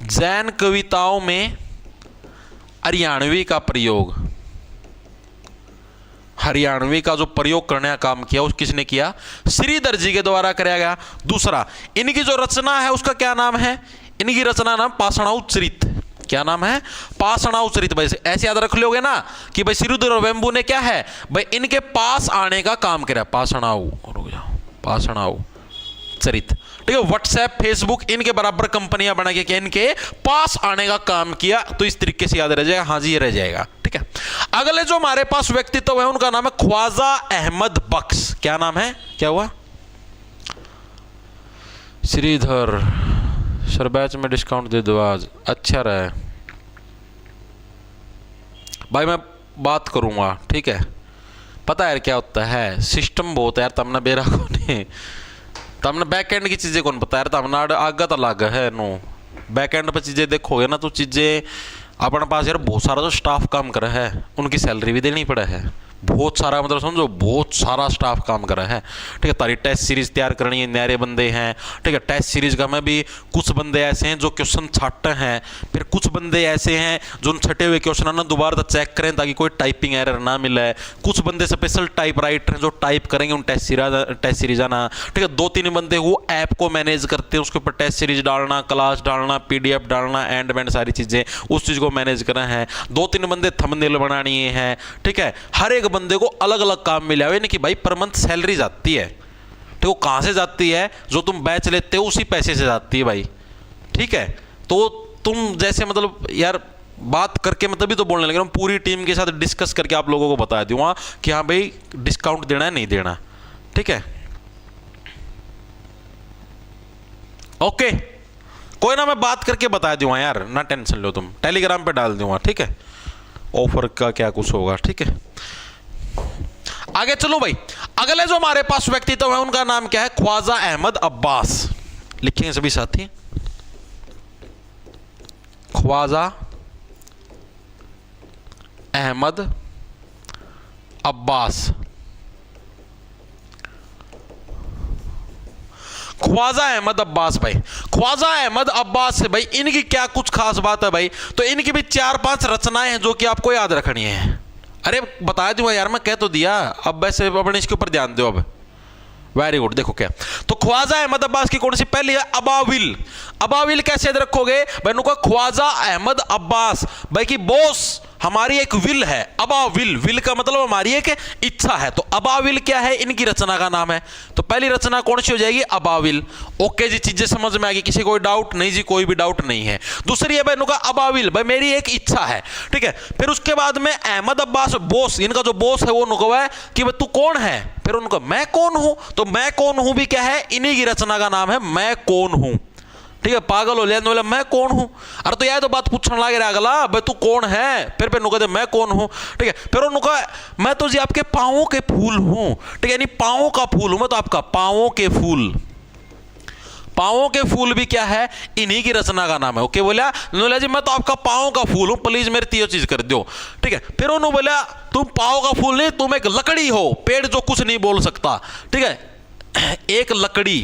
जैन कविताओं में हरियाणवी का प्रयोग, हरियाणवी का जो प्रयोग करने का काम किया उस किसने किया? श्रीधर जी के द्वारा कराया गया। दूसरा, इनकी जो रचना है उसका क्या नाम है? इनकी रचना नाम पाषाणाउ चरित। क्या नाम है? पाषाणाउ चरित। भाई ऐसे याद रख लोगे ना कि भाई श्रीधर वेम्बू ने क्या है भाई इनके पास आने का काम किया, पाषाणाउ, रुक जाओ, पाषाणाउ चरित, ठीक है। व्हाट्सएप, फेसबुक इनके बराबर कंपनियां बना के इनके पास आने का काम किया। तो इस तरीके से याद रह जाएगा, हाँ जी ये रह जाएगा, ठीक है। अगले जो हमारे पास व्यक्तित्व है उनका नाम है ख्वाजा अहमद बख्श। क्या नाम है? क्या हुआ? श्रीधर सर बैच में डिस्काउंट दे दो आज, अच्छा रहे भाई, मैं बात करूंगा, ठीक है। पता है क्या होता है, सिस्टम बहुत है यार, तमने बेरा को नहीं, तमने बैकएंड की चीजें कौन पता यार, तमने आगे तो अलग है नो, बैकएंड पर चीजें देखोगे ना तो चीजें अपने पास यार बहुत सारा जो स्टाफ काम कर रहा है उनकी सैलरी भी देनी पड़ा है, बहुत सारा मतलब समझो बहुत सारा स्टाफ काम कर रहा है। ठीक है, तारी टेस्ट सीरीज तैयार करनी है, न्यारे बंदे हैं। ठीक है, टेस्ट सीरीज का में भी कुछ बंदे ऐसे हैं जो क्वेश्चन छाटते हैं, फिर कुछ बंदे ऐसे हैं जो उन छटे हुए क्वेश्चन ना दोबारा चेक करें ताकि कोई टाइपिंग एरर ना मिले। कुछ बंदे स्पेशल टाइप राइटर हैं जो टाइप करेंगे उन टेस्ट सीरीज आना। ठीक है, 2-3 बंदे वो ऐप को मैनेज करते हैं, उसके ऊपर टेस्ट सीरीज डालना, क्लास डालना, पीडीएफ डालना, एंड वेंड सारी चीजें उस चीज को मैनेज करना है। 2-3 बंदे थंबनेल बनानी है। ठीक है, हर एक बंदे को अलग अलग काम मिला हुआ है कि भाई पर मंथ सैलरी जाती है। ठीक, वो कहां से जाती है? जो तुम बैच लेते हो उसी पैसे से जाती है भाई। ठीक है, तो तुम जैसे मतलब यार बात करके मैं तभी तो बोलने लगे, पूरी टीम के साथ डिस्कस करके आप लोगों को बता दूंगा कि हाँ भाई डिस्काउंट देना है नहीं देना। ठीक है, ओके, कोई ना, मैं बात करके बता दूंगा यार, ना टेंशन लो तुम, टेलीग्राम पे डाल दूंगा। ठीक है, ऑफर का क्या कुछ होगा। ठीक है, आगे चलो भाई। अगले जो हमारे पास व्यक्तित्व है उनका नाम क्या है? ख्वाजा अहमद अब्बास। लिखेंगे सभी साथी, ख्वाजा अहमद अब्बास। ख्वाजा अहमद अब्बास भाई, ख्वाजा अहमद अब्बास है भाई, इनकी क्या कुछ खास बात है भाई? तो इनकी भी 4-5 रचनाएं हैं जो कि आपको याद रखनी है। अरे बता दूंगा यार, मैं कह तो दिया, अब वैसे अपने इसके ऊपर ध्यान दो। अब वेरी गुड, देखो क्या, तो ख्वाजा अहमद अब्बास की कौन सी? पहली है अबाविल। अबाविल कैसे याद रखोगे भाई? उनको ख्वाजा अहमद अब्बास भाई की बॉस हमारी एक विल है, अबाविल। विल का मतलब हमारी एक इच्छा है, तो अबाविल क्या है? इनकी रचना का नाम है। तो पहली रचना कौन सी हो जाएगी? अबाविल। ओके जी, चीजें समझ में आ गई, किसी कोई डाउट नहीं जी? कोई भी डाउट नहीं है। दूसरी है भाई इनका अबाविल, भाई मेरी एक इच्छा है। ठीक है, फिर उसके बाद में अहमद अब्बास बॉस, इनका जो बॉस है वो उनको है कि भाई तू कौन है? फिर उनको मैं कौन हूं, तो मैं कौन हूं भी क्या है? इन्हीं की रचना का नाम है मैं कौन हूं। ठीक है, पागल हो लिया, बोला मैं कौन हूं? अरे तो यह तो बात पूछने लगे अगला, भाई तू कौन है? फिर कहते मैं कौन हूं। ठीक है, फिर उनको मैं तो जी आपके पांवों के फूल हूं। ठीक है, यानी पांवों का फूल हूं मैं तो आपका, पांवों के फूल। पांवों के फूल भी क्या है? इन्हीं की रचना का नाम है। ओके, बोला जी मैं तो आपका पांवों का फूल हूं, प्लीज मेरी तीनों चीज कर दो। ठीक है, फिर उन्होंने बोला तुम पांवों का फूल नहीं, तुम एक लकड़ी हो, पेड़ जो कुछ नहीं बोल सकता। ठीक है, एक लकड़ी,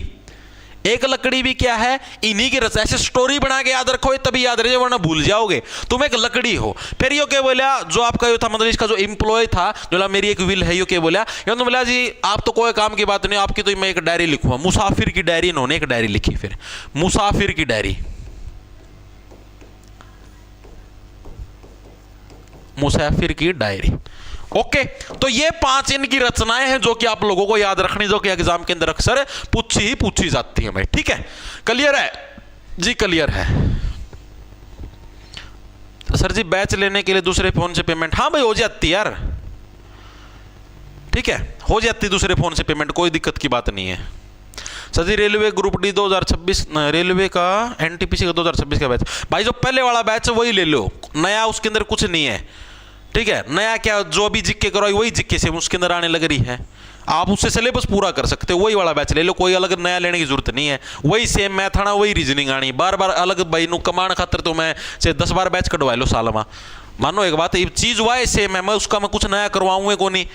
एक लकड़ी भी क्या है? इन्हीं की रचना। ऐसे स्टोरी बना के याद रखो, तभी याद रहे, वरना भूल जाओगे। तुम एक लकड़ी हो। फिर यो क्या बोला, जो आपका यो था मतलब इसका जो एम्प्लॉय था, जो मेरी एक विल है, यो क्या बोला, यो तो बोला जी आप तो कोई काम की बात नहीं, आपकी तो मैं एक डायरी लिखूंगा, मुसाफिर की डायरी। इन्होंने एक डायरी लिखी, फिर मुसाफिर की डायरी, मुसाफिर की डायरी। ओके, तो ये 5 इनकी रचनाएं हैं जो कि आप लोगों को याद रखनी, जो कि एग्जाम के अंदर अक्सर पूछी जाती है भाई। ठीक है, क्लियर है जी? क्लियर है। तो सर जी बैच लेने के लिए दूसरे फोन से पेमेंट? हाँ भाई हो जाती यार। ठीक है, हो जाती दूसरे फोन से पेमेंट, कोई दिक्कत की बात नहीं है। सर जी रेलवे ग्रुप डी 2026, रेलवे का एनटीपीसी का 2026 का बैच भाई, जो पहले वाला बैच है वही ले लो, नया उसके अंदर कुछ नहीं है। ठीक है, नया क्या, जो अभी जिक्के करवाई वही जिक्के से उसके अंदर आने लग रही है, आप उससे सिलेबस पूरा कर सकते हो, वही वाला बैच ले लो, कोई अलग नया लेने की जरूरत नहीं है। वही सेम मैथ आना, वही रीजनिंग आनी, बार बार अलग भाई नु कमान खातर तो मैं से 10 बार बैच कटवा लो साल में। मानो एक बात है, चीज हुआ है सेम है, मैं उसका मैं कुछ नया करवाऊंगा को नहीं।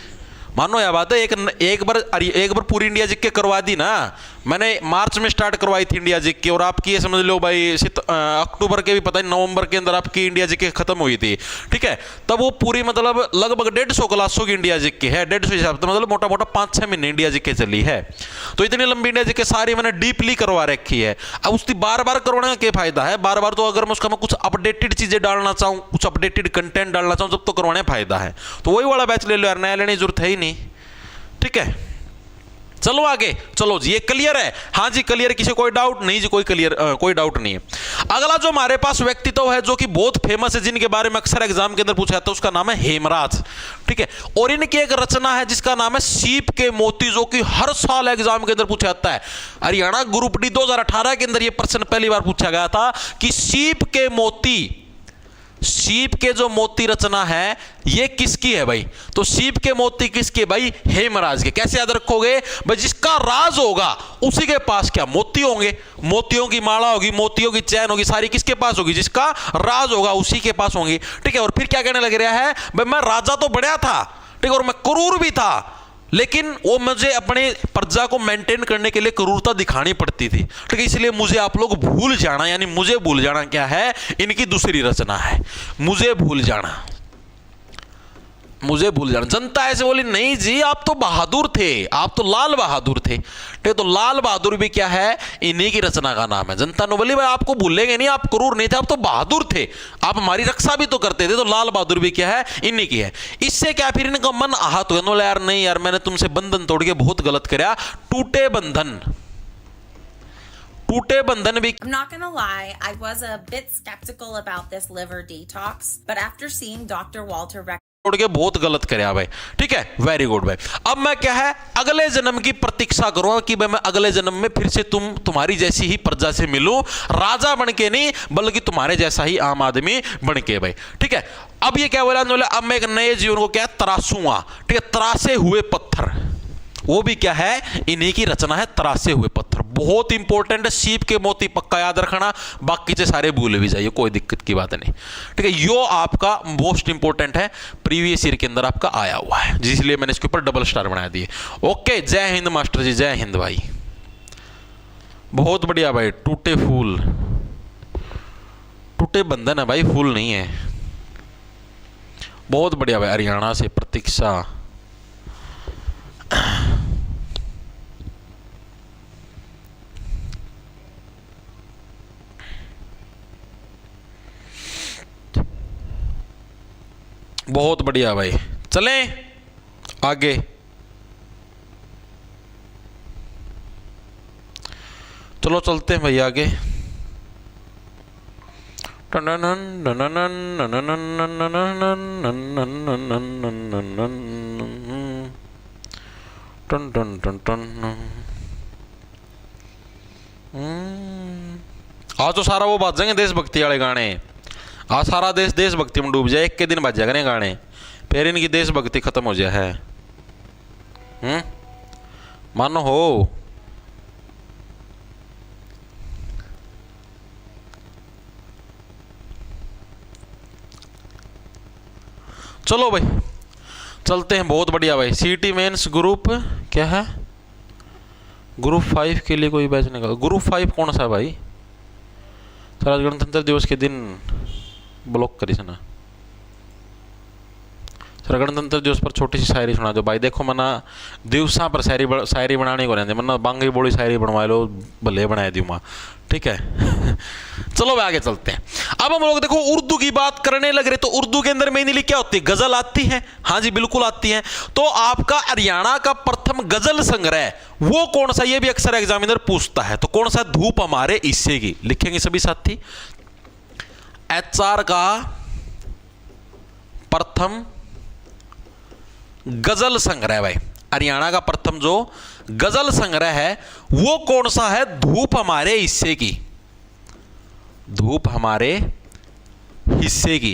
मानो यह बात है, एक बार पूरी इंडिया जिक्के करवा दी ना, मैंने मार्च में स्टार्ट करवाई थी इंडिया जिक्के, और आपकी ये समझ लो भाई अक्टूबर के भी पता नहीं नवंबर के अंदर आपकी इंडिया जिक्के खत्म हुई थी। ठीक है, तब वो पूरी मतलब लगभग 150 क्लासों की इंडिया जिक्के है, 150 हिसाब से मतलब मोटा मोटा 5-6 महीने इंडिया जिक्के चली है। तो इतनी लंबी इंडिया जिक्के सारी मैंने डीपली करवा रखी है। अब उसकी बार बार करवाने का क्या फायदा है? बार बार तो अगर मैं उसका कुछ अपडेटेड चीजें डालना चाहूँ, कुछ अपडेटेड कंटेंट डालना चाहूँ, जब तो करवाने फायदा है। तो वही वाला बैच ले लो यार, नया लेने की जरूरत है ही नहीं। ठीक है, चलो आगे चलो जी, ये क्लियर है? हाँ जी क्लियर, किसी कोई डाउट नहीं जी? कोई डाउट नहीं है। अगला जो हमारे पास व्यक्तित्व है जो कि बहुत फेमस है, जिनके बारे में अक्सर एग्जाम के अंदर पूछा जाता है, उसका नाम है हेमराज। ठीक है, और इनकी एक रचना है जिसका नाम है सीप के मोती, जो कि हर साल एग्जाम के अंदर पूछा जाता है। हरियाणा ग्रुप डी 2018 के अंदर यह प्रश्न पहली बार पूछा गया था कि सीप के मोती, सीप के जो मोती रचना है ये किसकी है भाई? तो सीप के मोती किसके भाई? हेमराज के। कैसे याद रखोगे भाई? जिसका राज होगा उसी के पास क्या मोती होंगे, मोतियों की माला होगी, मोतियों की चैन होगी, सारी किसके पास होगी? जिसका राज होगा उसी के पास होंगी। ठीक है, और फिर क्या कहने लग रहा है भाई, मैं राजा तो बढ़िया था, ठीक है, और मैं क्रूर भी था, लेकिन वो मुझे अपने प्रजा को मेंटेन करने के लिए क्रूरता दिखानी पड़ती थी। ठीक है, इसलिए मुझे आप लोग भूल जाना, यानी मुझे भूल जाना क्या है, इनकी दूसरी रचना है, मुझे भूल जाना, मुझे भूल जाना। जनता ऐसे बोली, नहीं जी आप तो बहादुर थे, आप तो लाल बहादुर थे। ठीक है, तो लाल बहादुर भी क्या है, इन्हीं की रचना का नाम है। जनता ने बोली भाई आपको भूलेंगे नहीं, आप क्रूर नहीं थे, आप तो बहादुर थे, आप हमारी रक्षा भी तो करते थे, तो लाल बहादुर भी क्या है, इन्हीं की है। इससे क्या फिर इनका मन आहत हो गया, यार नहीं यार मैंने तुमसे बंधन तोड़ के बहुत गलत कराया, टूटे बंधन, टूटे बंधन भी। I'm not gonna lie, I was a bit skeptical about this liver detox, but after seeing Dr. Walter तोड़ के बहुत गलत कराया भाई। ठीक है, वेरी गुड भाई। अब मैं क्या है, अगले जन्म की प्रतीक्षा करूंगा कि भाई मैं अगले जन्म में फिर से तुम्हारी जैसी ही प्रजा से मिलूं, राजा बन के नहीं बल्कि तुम्हारे जैसा ही आम आदमी बन के भाई। ठीक है, अब ये क्या बोला, अब मैं एक नए जीवन को क्या तरासूंगा। ठीक है, तरासे हुए पत्थर, वो भी क्या है, इन्हीं की रचना है, तरासे हुए पत्थर। बहुत इंपॉर्टेंट है, सीप के मोती पक्का याद रखना, बाकी से सारे भूल भी जाइए, कोई दिक्कत की बात नहीं। ठीक है, यो आपका मोस्ट इंपॉर्टेंट है, प्रीवियस ईयर के अंदर आपका आया हुआ है, जिसलिए मैंने इसके ऊपर डबल स्टार बना दिए। ओके, जय हिंद मास्टर जी, जय हिंद भाई, बहुत बढ़िया भाई। टूटे फूल, टूटे बंधन है भाई, फूल नहीं है। बहुत बढ़िया भाई, हरियाणा से प्रतीक्षा। बहुत बढ़िया भाई, चलें आगे। चलो चलते हैं भाई आगे। टन टन टन टन। आज तो सारा वो बाजेंगे देशभक्ति वाले गाने, आज सारा देश देशभक्ति में डूब जाए, एक के दिन बज जाएगा गाने, फिर इनकी देशभक्ति खत्म हो जाए है। मानो हो। चलो भाई चलते हैं, बहुत बढ़िया भाई। सीटी मेंस ग्रुप क्या है, ग्रुप 5 के लिए कोई बैच निकाल। ग्रुप 5 कौन सा भाई, सर आज गणतंत्र दिवस के दिन ब्लॉक करी से ना सर, गणतंत्र दिवस पर छोटी सी शायरी सुना दो भाई। देखो मना दिवसा पर शायरी बनाने को रहते, मना बांगी बोली शायरी बनवा लो, भले बनाए दी माँ। ठीक है चलो भाई आगे चलते हैं। अब हम लोग देखो उर्दू की बात करने लग रहे, तो उर्दू के अंदर मेनली क्या होती है, गजल आती है। हाँ जी बिल्कुल आती है। तो आपका हरियाणा का प्रथम गजल संग्रह वो कौन सा, ये भी अक्सर एग्जामिनर पूछता है, तो कौन सा, धूप हमारे हिस्से की। लिखेंगे सभी साथी, HR का प्रथम गजल संग्रह भाई, हरियाणा का प्रथम जो गजल संग्रह है वो कौन सा है, धूप हमारे हिस्से की, धूप हमारे हिस्से की।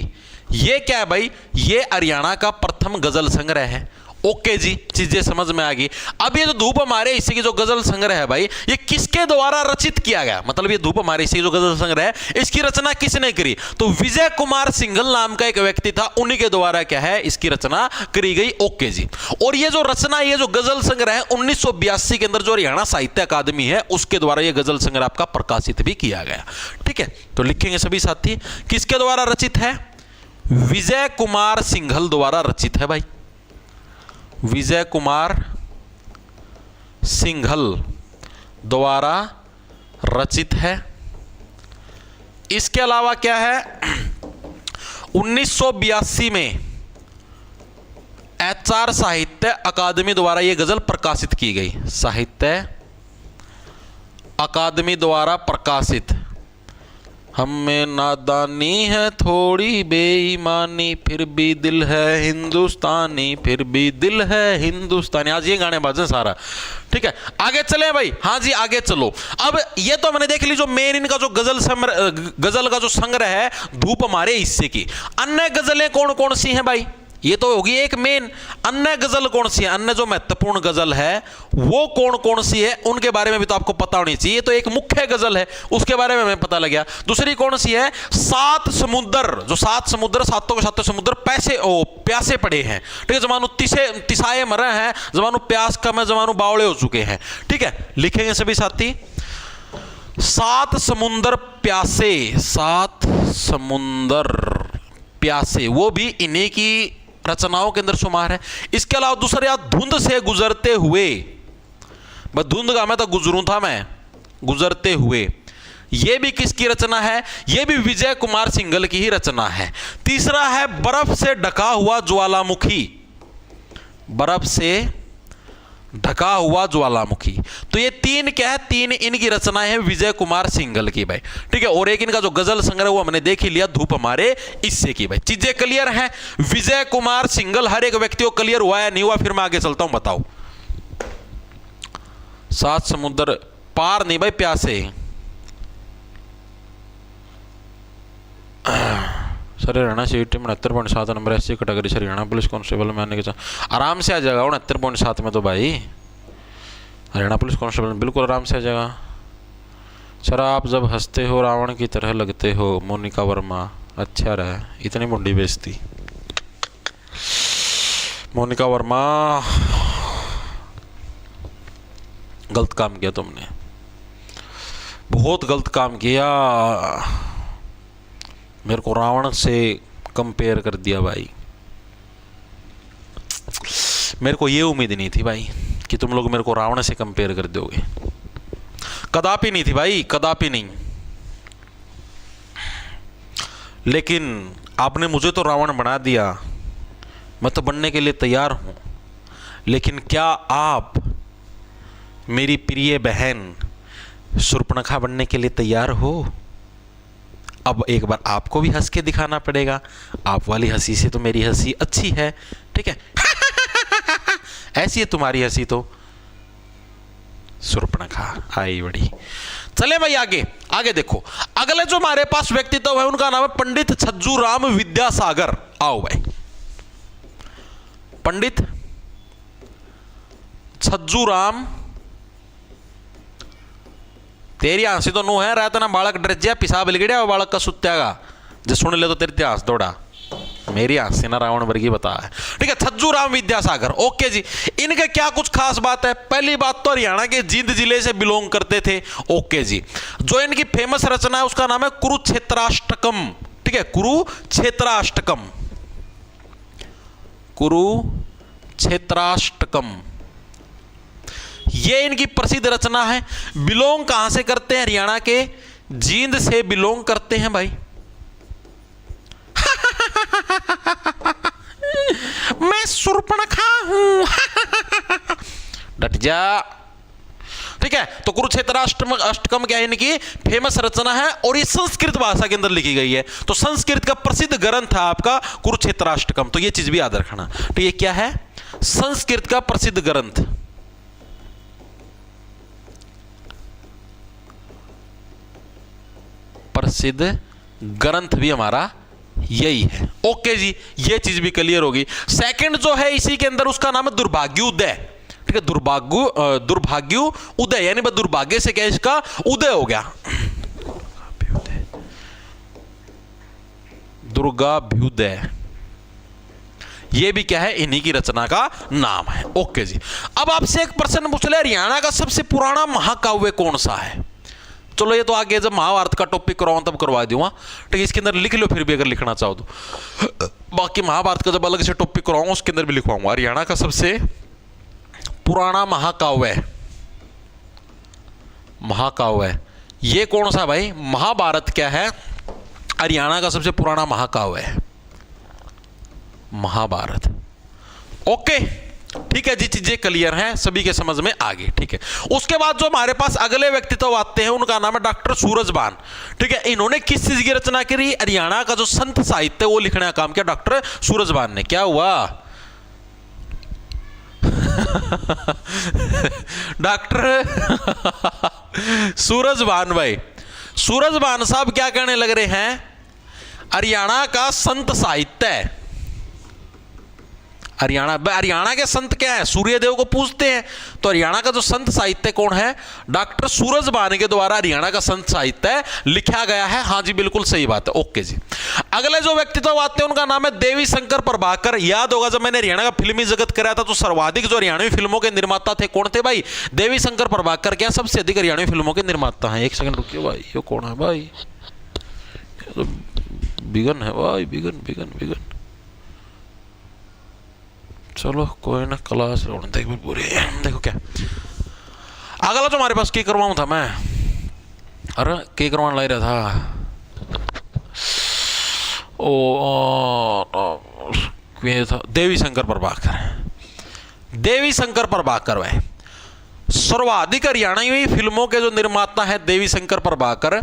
ये क्या है भाई, ये हरियाणा का प्रथम गजल संग्रह है। ओके जी, चीजें समझ में आ गई। अब ये जो धूप हमारे हिस्से की जो गजल संग्रह है भाई, ये किसके द्वारा रचित किया गया, मतलब ये धूप हमारे हिस्से की जो गजल संग्रह है इसकी रचना किसने करी, तो विजय कुमार सिंघल नाम का एक व्यक्ति था, उन्हीं के द्वारा क्या है इसकी रचना करी गई। ओके जी। और ये जो रचना, ये जो गजल संग्रह है 1982 के अंदर जो हरियाणा साहित्य अकादमी है उसके द्वारा ये गजल संग्रह आपका प्रकाशित भी किया गया। ठीक है, तो लिखेंगे सभी साथी, किसके द्वारा रचित है, विजय कुमार सिंघल द्वारा रचित है भाई, विजय कुमार सिंघल द्वारा रचित है। इसके अलावा क्या है, 1982 में HR साहित्य अकादमी द्वारा यह गजल प्रकाशित की गई, साहित्य अकादमी द्वारा प्रकाशित। हमें नादानी है थोड़ी बेईमानी, फिर भी दिल है हिंदुस्तानी, फिर भी दिल है हिंदुस्तानी। आज ये गाने बाजे सारा। ठीक है, आगे चले भाई। हाँ जी आगे चलो। अब ये तो मैंने देख ली जो मेन इनका जो गजल का जो संग्रह है धूप हमारे हिस्से की। अन्य गजलें कौन कौन सी हैं भाई, ये तो होगी एक मेन। अन्य गजल कौन सी है, अन्य जो महत्वपूर्ण गजल है वो कौन कौन सी है, उनके बारे में भी तो आपको पता होनी चाहिए। तो एक मुख्य गजल है, उसके बारे में हमें पता लग गया। दूसरी कौन सी है, सात समुद्र, जो सात समुद्र, सातों के सातों समुद्र प्यासे पड़े हैं, ठीक है। जमानु तिसाए मरे हैं, जमानु प्यास कम है, जमानु बावड़े हो चुके हैं, ठीक है। लिखेंगे सभी साथी, सात समुद्र प्यासे, सात समुद्र प्यासे, वो भी इन्हीं की रचनाओं के अंदर शुमार है। इसके अलावा दूसरे याद, धुंध से गुजरते हुए, बस धुंध का मैं तो गुजरूं था मैं, गुजरते हुए, ये भी किसकी रचना है, ये भी विजय कुमार सिंघल की ही रचना है। तीसरा है बर्फ से ढका हुआ ज्वालामुखी, बर्फ से ढका हुआ ज्वालामुखी। तो ये तीन क्या है, तीन इनकी रचनाएं हैं विजय कुमार सिंघल की भाई, ठीक है। और एक इनका जो गजल संग्रह वो हमने देख ही लिया, धूप हमारे इससे की भाई। चीजें क्लियर हैं, विजय कुमार सिंघल हर एक व्यक्ति को क्लियर हुआ है नहीं हुआ, फिर मैं आगे चलता हूं, बताओ। सात समुद्र पार नहीं भाई, प्यासे। Sir Haryana seat 69.7 number SC category से हरियाणा पुलिस कांस्टेबल में आने के साथ आराम से आ जाएगा 69.7 में। तो भाई हरियाणा पुलिस कांस्टेबल में बिल्कुल आराम से आ जाएगा। सर आप जब हंसते हो रावण की तरह लगते हो, मोनिका वर्मा। अच्छा रहा, इतनी मुंडी बेइज्जती। मोनिका वर्मा गलत काम किया तुमने, बहुत गलत काम किया, मेरे को रावण से कंपेयर कर दिया भाई। मेरे को ये उम्मीद नहीं थी भाई कि तुम लोग मेरे को रावण से कंपेयर कर दोगे, कदापि नहीं थी भाई, कदापि नहीं। लेकिन आपने मुझे तो रावण बना दिया, मैं तो बनने के लिए तैयार हूं। लेकिन क्या आप मेरी प्रिय बहन शूर्पणखा बनने के लिए तैयार हो? अब एक बार आपको भी हंस के दिखाना पड़ेगा। आप वाली हंसी से तो मेरी हंसी अच्छी है, ठीक है। ऐसी है तुम्हारी हंसी तो शूर्पणखा आई बड़ी। चले भाई आगे, आगे देखो। अगले जो हमारे पास व्यक्तित्व है उनका नाम है पंडित छज्जू राम विद्यासागर। आओ भाई, पंडित छज्जू राम, तेरी हंसी तो नो है, रहता ना बालक डर जा, पिसाब लिगड़िया और बालक का सुत्यागा, जो सुन ले तो तेरी हंस दौड़ा। मेरी हंसी ना रावण वर्गी बता है, ठीक है। छज्जू राम विद्यासागर, ओके जी। इनके क्या कुछ खास बात है? पहली बात तो हरियाणा के जींद जिले से बिलोंग करते थे, ओके जी। जो इनकी फेमस रचना है उसका नाम है कुरुक्षेत्राष्टकम, ठीक है। कुरुक्षेत्राष्टकम, कुरुक्षेत्राष्टकम, ये इनकी प्रसिद्ध रचना है। बिलोंग कहां से करते हैं? हरियाणा के जींद से बिलोंग करते हैं भाई। मैं शूर्पणखा हूं। डट जा, ठीक है। तो कुरुक्षेत्राष्टकम क्या है, इनकी फेमस रचना है और ये संस्कृत भाषा के अंदर लिखी गई है। तो संस्कृत का प्रसिद्ध ग्रंथ है आपका कुरुक्षेत्राष्टकम, तो ये चीज भी याद रखना। तो ये क्या है? संस्कृत का प्रसिद्ध ग्रंथ। प्रसिद्ध ग्रंथ भी हमारा यही है, ओके जी। ये चीज भी क्लियर होगी। सेकंड जो है इसी के अंदर, उसका नाम है दुर्भाग्योदय, ठीक है। दुर्भाग्योदय यानी दुर्भाग्य से क्या इसका उदय हो गया, दुर्गाभ्युदय। ये भी क्या है, इन्हीं की रचना का नाम है, ओके जी। अब आपसे एक प्रश्न पूछ ले, हरियाणा का सबसे पुराना महाकाव्य कौन सा है? चलो ये तो आगे जब महाभारत का टॉपिक करवाऊं तब करवा दूंगा, ठीक है। इसके अंदर लिख लो फिर भी अगर लिखना चाहो तो। बाकी महाभारत का जब अलग से टॉपिक करवाऊंगा उसके अंदर भी लिखवाऊंगा। हरियाणा का सबसे पुराना महाकाव्य, महाकाव्य ये कौन सा भाई? महाभारत क्या है? हरियाणा का सबसे पुराना महाकाव्य है महाभारत, ओके, ठीक है जी। चीजें क्लियर हैं, सभी के समझ में आ गई, ठीक है। उसके बाद जो हमारे पास अगले व्यक्तित्व आते हैं उनका नाम है डॉक्टर सूरजबान, ठीक है। इन्होंने किस चीज की रचना करी? हरियाणा का जो संत साहित्य वो लिखने का काम किया डॉक्टर सूरजबान ने। क्या हुआ? डॉक्टर सूरजबान भाई, सूरजबान साहब क्या कहने लग रहे हैं? हरियाणा का संत साहित्य हरियाणा के संत क्या है, सूर्यदेव को पूजते हैं। तो हरियाणा का जो संत साहित्य कौन है, डॉक्टर सूरजबान के द्वारा हरियाणा का संत साहित्य लिखा गया है। हाँ जी बिल्कुल सही बात है, ओके जी। अगले जो व्यक्तित्व आते हैं उनका नाम है देवी शंकर प्रभाकर। याद होगा जब मैंने हरियाणा का फिल्मी जगत कराया था तो सर्वाधिक जो हरियाणवी फिल्मों के निर्माता थे कौन थे भाई, देवी शंकर प्रभाकर क्या सबसे अधिक हरियाणवी फिल्मों के निर्माता हैं। एक सेकंड रुकिए भाई, ये कौन है भाई, तो बिगन है भाई, बिगन। चलो कोई ना, क्लास देख पूरी। देखो क्या अगला जो हमारे पास की करवाऊं था मैं, अरे की करवाने लाई रहा था था देवी शंकर प्रभाकर भाई सर्वाधिक हरियाणवी फिल्मों के जो निर्माता है देवी शंकर प्रभाकर।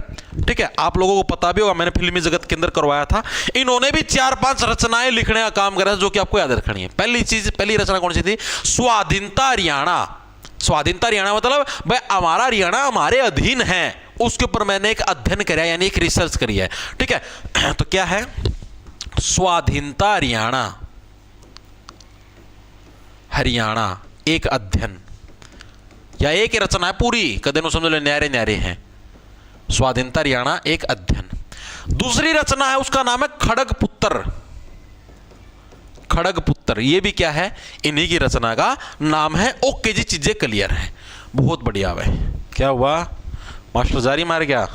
ठीक है, आप लोगों को पता भी होगा मैंने फिल्मी जगत के अंदर करवाया था। इन्होंने भी 4-5 रचनाएं लिखने का काम करा जो कि आपको याद रखनी है। पहली रचना कौन सी थी, स्वाधीनता हरियाणा। स्वाधीनता हरियाणा मतलब भाई हमारा हरियाणा हमारे अधीन है, उसके ऊपर मैंने एक अध्ययन कराया यानी एक रिसर्च करी है। ठीक है, तो क्या है स्वाधीनता हरियाणा एक अध्ययन या एक रचना है पूरी, कदे नु समझ लो, न्यारे हैं। स्वाधीनता हरियाणा एक अध्ययन। दूसरी रचना है उसका नाम है खड़गपुत्र। ये भी क्या है, इन्हीं की रचना का नाम है। ओके जी, चीजें क्लियर है, बहुत बढ़िया भाई। क्या हुआ, मास्टर जारी मार गया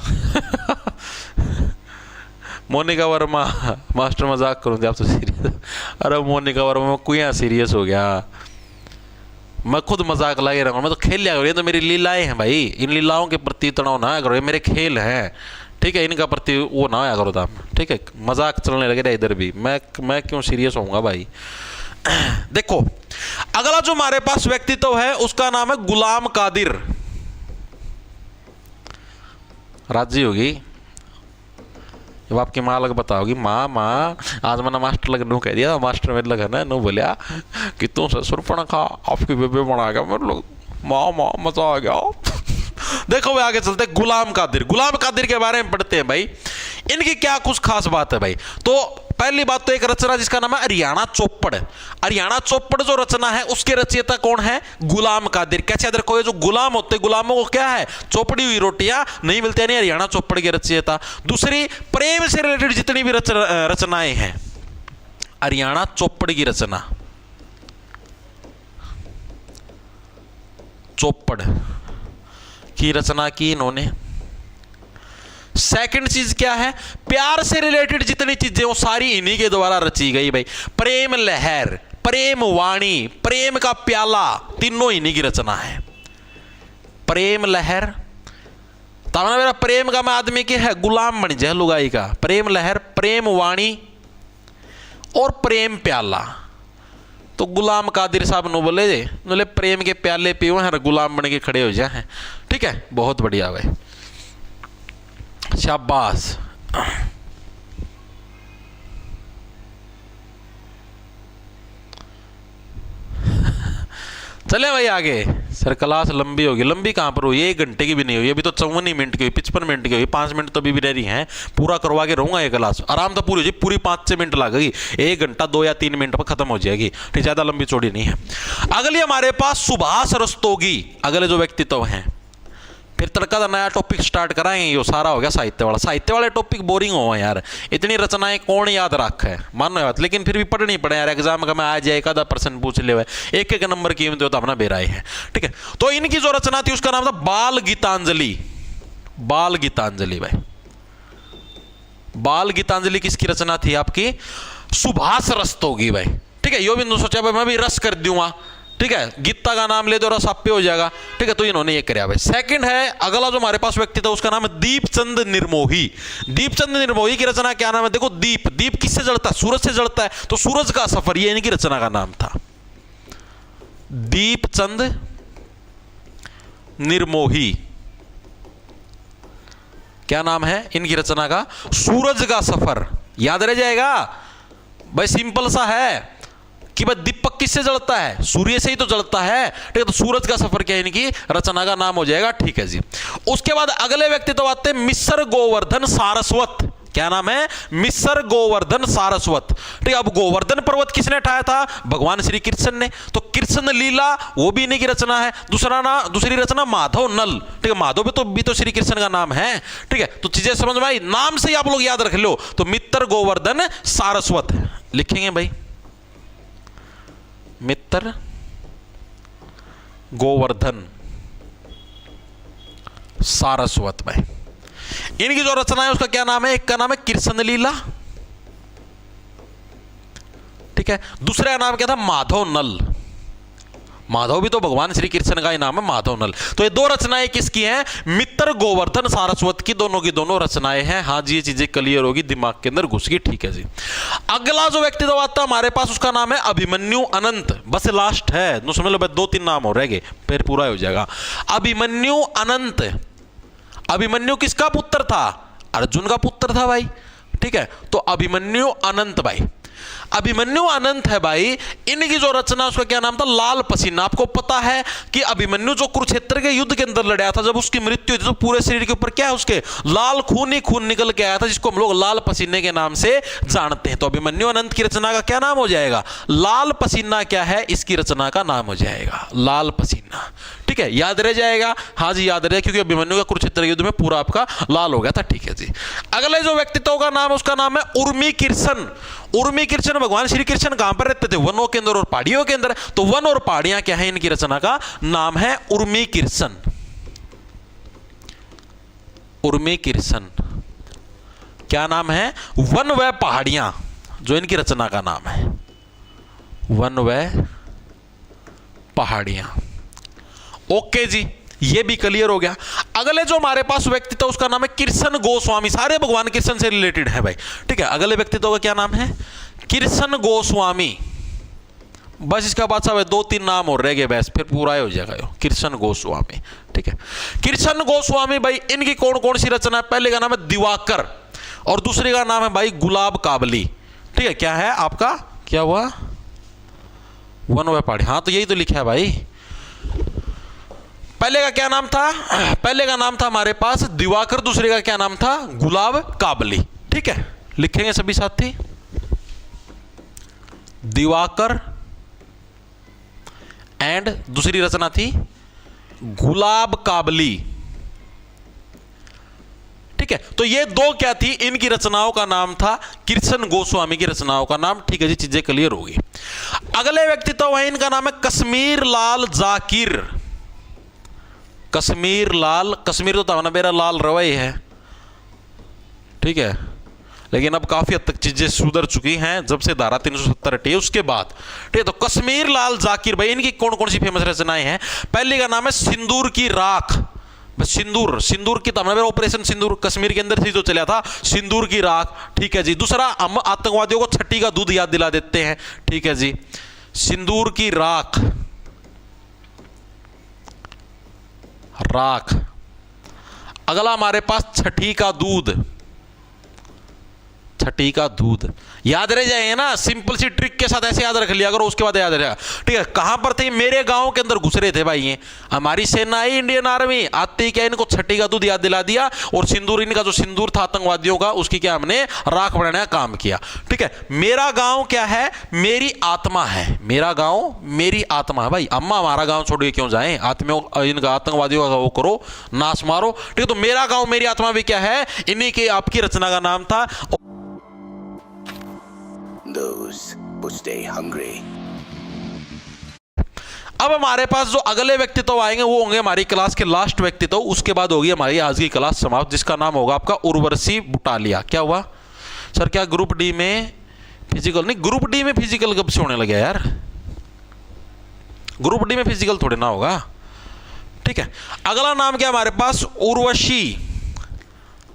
मोनिका वर्मा मास्टर मजाक करूँ आप तो सीरियस। अरे मोनिका वर्मा कोई यहाँ सीरियस हो गया, मैं खुद मजाक लगे रहा हूँ, मैं तो खेल लिया करूँ। ये तो मेरी लीलाएं हैं भाई, इन लीलाओं के प्रति तनाव ना करो, ये मेरे खेल हैं। ठीक है, इनका प्रति वो ना आया करो था। ठीक है, मजाक चलने लगे इधर भी, मैं क्यों सीरियस होऊंगा भाई। देखो अगला जो हमारे पास व्यक्तित्व है उसका नाम है गुलाम कादिर। राजी होगी जब आपकी माँ लग बताओगी, माँ आज मैंने मास्टर लग नू कह दिया, मास्टर मेरे लगा ना नू बोलिया कि तू ससुरपण खा आपकी बेबे बना गया, मेरे लोग माँ मजा आ गया। देखो भाई आगे चलते, गुलाम कादिर के बारे में पढ़ते हैं भाई। इनकी क्या कुछ खास बात है भाई। तो पहली बात तो एक रचना जिसका नाम है हरियाणा चौपड़ जो रचना है उसके रचयिता कौन है, गुलाम कादिर। कैसे याद रखोगे, जो गुलाम होते हैं गुलामों को क्या है, चौपड़ी हुई रोटियां नहीं मिलती, नहीं हरियाणा चौपड़ के रचयिता। दूसरी, प्रेम से रिलेटेड जितनी भी रचनाएं हैं, हरियाणा चौपड़ की रचना, चौपड़ की रचना की इन्होंने। सेकंड चीज क्या है, प्यार से रिलेटेड जितनी चीजें वो सारी इन्हीं के द्वारा रची गई भाई। प्रेम लहर, प्रेम वाणी, प्रेम का प्याला, तीनों इन्हीं की रचना है। प्रेम लहर तमना मेरा प्रेम का मैं आदमी के है गुलाम बन जाए लुगाई का। प्रेम लहर, प्रेम वाणी और प्रेम प्याला। तो गुलाम कादिर साहब नो बोले प्रेम के प्याले पियो हैं, गुलाम बन के खड़े हो जाए। ठीक है, बहुत बढ़िया भाई, शाबाश। चले भाई आगे। सर क्लास लंबी होगी, लंबी कहां पर हुई, 1 घंटे की भी नहीं हुई, अभी तो 54 मिनट की हुई, 55 मिनट की हुई, 5 मिनट तो अभी भी रह रही हैं। पूरा करवा के रहूंगा ये क्लास, आराम से पूरी हो जाएगी, पूरी 5-6 मिनट लगेगी, 1 घंटा 2 या 3 मिनट पर खत्म हो जाएगी। ठीक, ज्यादा लंबी चौड़ी नहीं है। अगली हमारे पास सुभाष रस्तोगी, अगले जो व्यक्तित्व हैं। फिर तड़का का नया टॉपिक स्टार्ट कराएंगे, ये सारा हो गया साहित्य वाले टॉपिक बोरिंग हो यार, इतनी रचनाएं कौन याद रखा है, मानो बात, लेकिन फिर भी पढ़नी पड़े यार, एग्जाम का मैं आ जाए एक आधा प्रश्न पूछ ले, एक नंबर की तो अपना बेराए है। ठीक है, तो इनकी जो रचना थी उसका नाम था बाल गीतांजलि भाई। बाल गीतांजलि किसकी रचना थी आपकी, सुभाष रस्तोगी भाई। ठीक है, यो बिंदु सोचा भाई मैं भी रस कर दूंगा। ठीक है, गीता का नाम ले दो, रस आप पे हो जाएगा। ठीक है, तो इन्होंने ये कराया भाई। सेकंड है अगला जो हमारे पास व्यक्ति था उसका नाम है दीपचंद निर्मोही की रचना क्या नाम है, देखो दीप किससे जलता है, सूरज से जलता है, तो सूरज का सफर, ये इनकी रचना का नाम था, दीपचंद निर्मोही। क्या नाम है इनकी रचना का, सूरज का सफर। याद रह जाएगा भाई, सिंपल सा है कि भाई दीपक किससे जलता है, सूर्य से ही तो जलता है। ठीक है, तो सूरज का सफर क्या है इनकी रचना का नाम हो जाएगा। ठीक है जी। उसके बाद अगले व्यक्ति तो आते हैं मिस्र गोवर्धन सारस्वत। क्या नाम है? मिस्र गोवर्धन सारस्वत। ठीक है, अब गोवर्धन पर्वत किसने उठाया था? भगवान श्री कृष्ण ने। तो कृष्ण लीला वो भी इन्हीं की रचना है। दूसरी रचना माधव नल। ठीक है, माधव भी तो श्री कृष्ण का नाम है। ठीक है, तो चीजें समझ में आई, नाम से ही आप लोग याद रख लो। तो मित्र गोवर्धन सारस्वत लिखेंगे भाई, मित्र गोवर्धन सारस्वत भाई। इनकी जो रचना है उसका क्या नाम है? एक का नाम है कृष्ण लीला, ठीक है, दूसरे का नाम क्या था? माधव नल। माधव भी तो भगवान श्री कृष्ण का ही नाम है, माधव नल। तो ये दो रचनाएं किसकी हैं? मित्र गोवर्धन सारस्वत की दोनों रचनाएं हैं। हाँ जी, ये चीजें क्लियर होगी, दिमाग के अंदर घुस गई। ठीक है जी। अगला जो व्यक्तित्व आता है हमारे पास, उसका नाम है अभिमन्यु अनंत। बस लास्ट है, नो समझ लो, 2-3 नाम हो रह गए, फिर पूरा हो जाएगा। अभिमन्यु अनंत। अभिमन्यु किसका पुत्र था? अर्जुन का पुत्र था भाई। ठीक है, तो अभिमन्यु अनंत भाई, अभिमन्यु अनंत है भाई। इनकी जो रचना उसका क्या नाम था? लाल पसीना। आपको पता है कि अभिमन्यु जो कुरुक्षेत्र के युद्ध के अंदर लड़ा था, जब उसकी मृत्यु हुई थी तो पूरे शरीर के ऊपर क्या है? उसके लाल खून ही खून निकल के आया था, जिसको हम लोग लाल पसीने के नाम से जानते हैं। तो अभिमन्यु अनंत की रचना का क्या नाम हो जाएगा? लाल पसीना। क्या है इसकी रचना का नाम? हो जाएगा लाल पसीना। ठीक है, याद रह जाएगा। हाँ जी, याद रहे, क्योंकि अभिमन्यु का कुरुक्षेत्र युद्ध में पूरा आपका लाल हो गया था। ठीक है जी। अगले जो व्यक्तित्व का नाम है उसका नाम है उर्मी कृष्ण। उर्मी कृष्ण, भगवान श्री कृष्ण कहां पर रहते थे? वनों के अंदर और पहाड़ियों के अंदर। तो वन और पहाड़ियां क्या है? इनकी रचना का नाम है उर्मी कृष्ण। उर्मी कृष्ण क्या नाम है? वन व पहाड़ियां, जो इनकी रचना का नाम है, वन व पहाड़ियां। ओके जी, ये भी क्लियर हो गया। अगले जो हमारे पास व्यक्तित्व उसका नाम है कृष्ण गोस्वामी। सारे भगवान कृष्ण से रिलेटेड है भाई। ठीक है, अगले व्यक्तित्व का क्या नाम है? कृष्ण गोस्वामी। बस इसका बाद सब 2-3 नाम और रह गए, बस फिर पूरा हो जाएगा कृष्ण गोस्वामी। ठीक है, कृष्ण गोस्वामी भाई, इनकी कौन कौन सी रचना है? पहले का नाम है दिवाकर और दूसरे का नाम है भाई गुलाब काबली। ठीक है, क्या है आपका? क्या हुआ? वन व पहाड़ी। हाँ, तो यही तो लिखा है भाई। पहले का क्या नाम था? पहले का नाम था हमारे पास दिवाकर, दूसरे का क्या नाम था? गुलाब काबली। ठीक है, लिखेंगे सभी साथी, दिवाकर एंड दूसरी रचना थी गुलाब काबली। ठीक है, तो ये दो क्या थी? इनकी रचनाओं का नाम था कृष्ण गोस्वामी की रचनाओं का नाम। ठीक है जी, चीजें क्लियर होगी। अगले व्यक्तित्व है, इनका नाम है कश्मीर लाल जाकिर। कश्मीर लाल, कश्मीर तो था ना मेरा लाल रवै है। ठीक है, लेकिन अब काफी हद तक चीजें सुधर चुकी हैं जब से धारा 370 हटी है उसके बाद। ठीक है, तो कश्मीर लाल जाकिर भाई, इनकी कौन कौन सी फेमस रचनाएं हैं? पहले का नाम है सिंदूर की राख। बस सिंदूर की तमना, ऑपरेशन सिंदूर कश्मीर के अंदर से जो चला था, सिंदूर की राख। ठीक है जी। दूसरा, हम आतंकवादियों को छठी का दूध याद दिला देते हैं। ठीक है जी, सिंदूर की राख। राख। अगला हमारे पास छठी का दूध। छठी का दूध याद रह जाएंगे ना, सिंपल सी ट्रिक के साथ ऐसे याद रख लिया करो, उसके बाद याद रहेगा। ठीक है, कहां पर थे? मेरे गांव के अंदर घुस रहे थे भाई ये। हमारी सेना आई, इंडियन आर्मी आते ही क्या इनको छठी का दूध याद दिला दिया, और सिंदूर, इनका जो सिंदूर था आतंकवादियों का, उसकी क्या हमने राख बनाने का काम किया। ठीक है, मेरा गांव क्या है? मेरी आत्मा है। मेरा गांव मेरी आत्मा है भाई। अम्मा हमारा गांव छोड़ के क्यों जाएं? आत्मियों, इनका आतंकवादियों का वो करो, नाश मारो। ठीक है, तो मेरा गांव मेरी आत्मा भी क्या है? इन्हीं की आपकी रचना का नाम था। Those who stay hungry. अब हमारे पास जो अगले व्यक्तित्व आएंगे वो होंगे हमारी क्लास के लास्ट व्यक्तित्व। उसके बाद होगी हमारी आज की क्लास समाप्त, जिसका नाम होगा आपका उर्वशी बुटालिया। क्या हुआ सर? क्या ग्रुप डी में फिजिकल नहीं? ग्रुप डी में फिजिकल कब से होने लगे यार? ग्रुप डी में फिजिकल थोड़े ना होगा। ठीक है, अगला नाम क्या हमारे पास? उर्वशी।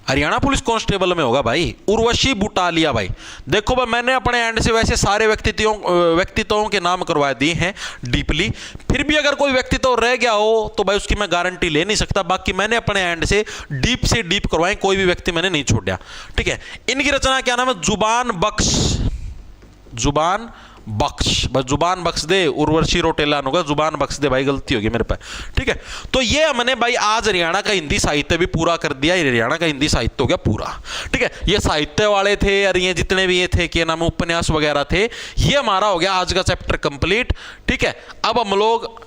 हरियाणा पुलिस कांस्टेबल में होगा भाई, उर्वशी बुटालिया भाई। देखो भाई, मैंने अपने एंड से वैसे सारे व्यक्तित्वों के नाम करवा दिए हैं डीपली। फिर भी अगर कोई व्यक्तित्व रह गया हो तो भाई उसकी मैं गारंटी ले नहीं सकता। बाकी मैंने अपने एंड से डीप करवाए, कोई भी व्यक्ति मैंने नहीं छोड़ा। ठीक है, इनकी रचना क्या नाम है? जुबान बख्श। जुबान बख्श, बस जुबान बख्श दे, उर्वशी रोटेलान होगा, जुबान बख्श दे भाई, गलती होगी मेरे पे, ठीक है। तो ये हमने भाई आज हरियाणा का हिंदी साहित्य भी पूरा कर दिया, हरियाणा का हिंदी साहित्य हो गया पूरा, ठीक है। ये साहित्य वाले थे और ये जितने भी ये थे क्या नाम उपन्यास वगैरह थे, ये हमारा हो गया आज का चैप्टर कंप्लीट, ठीक है। अब हम लोग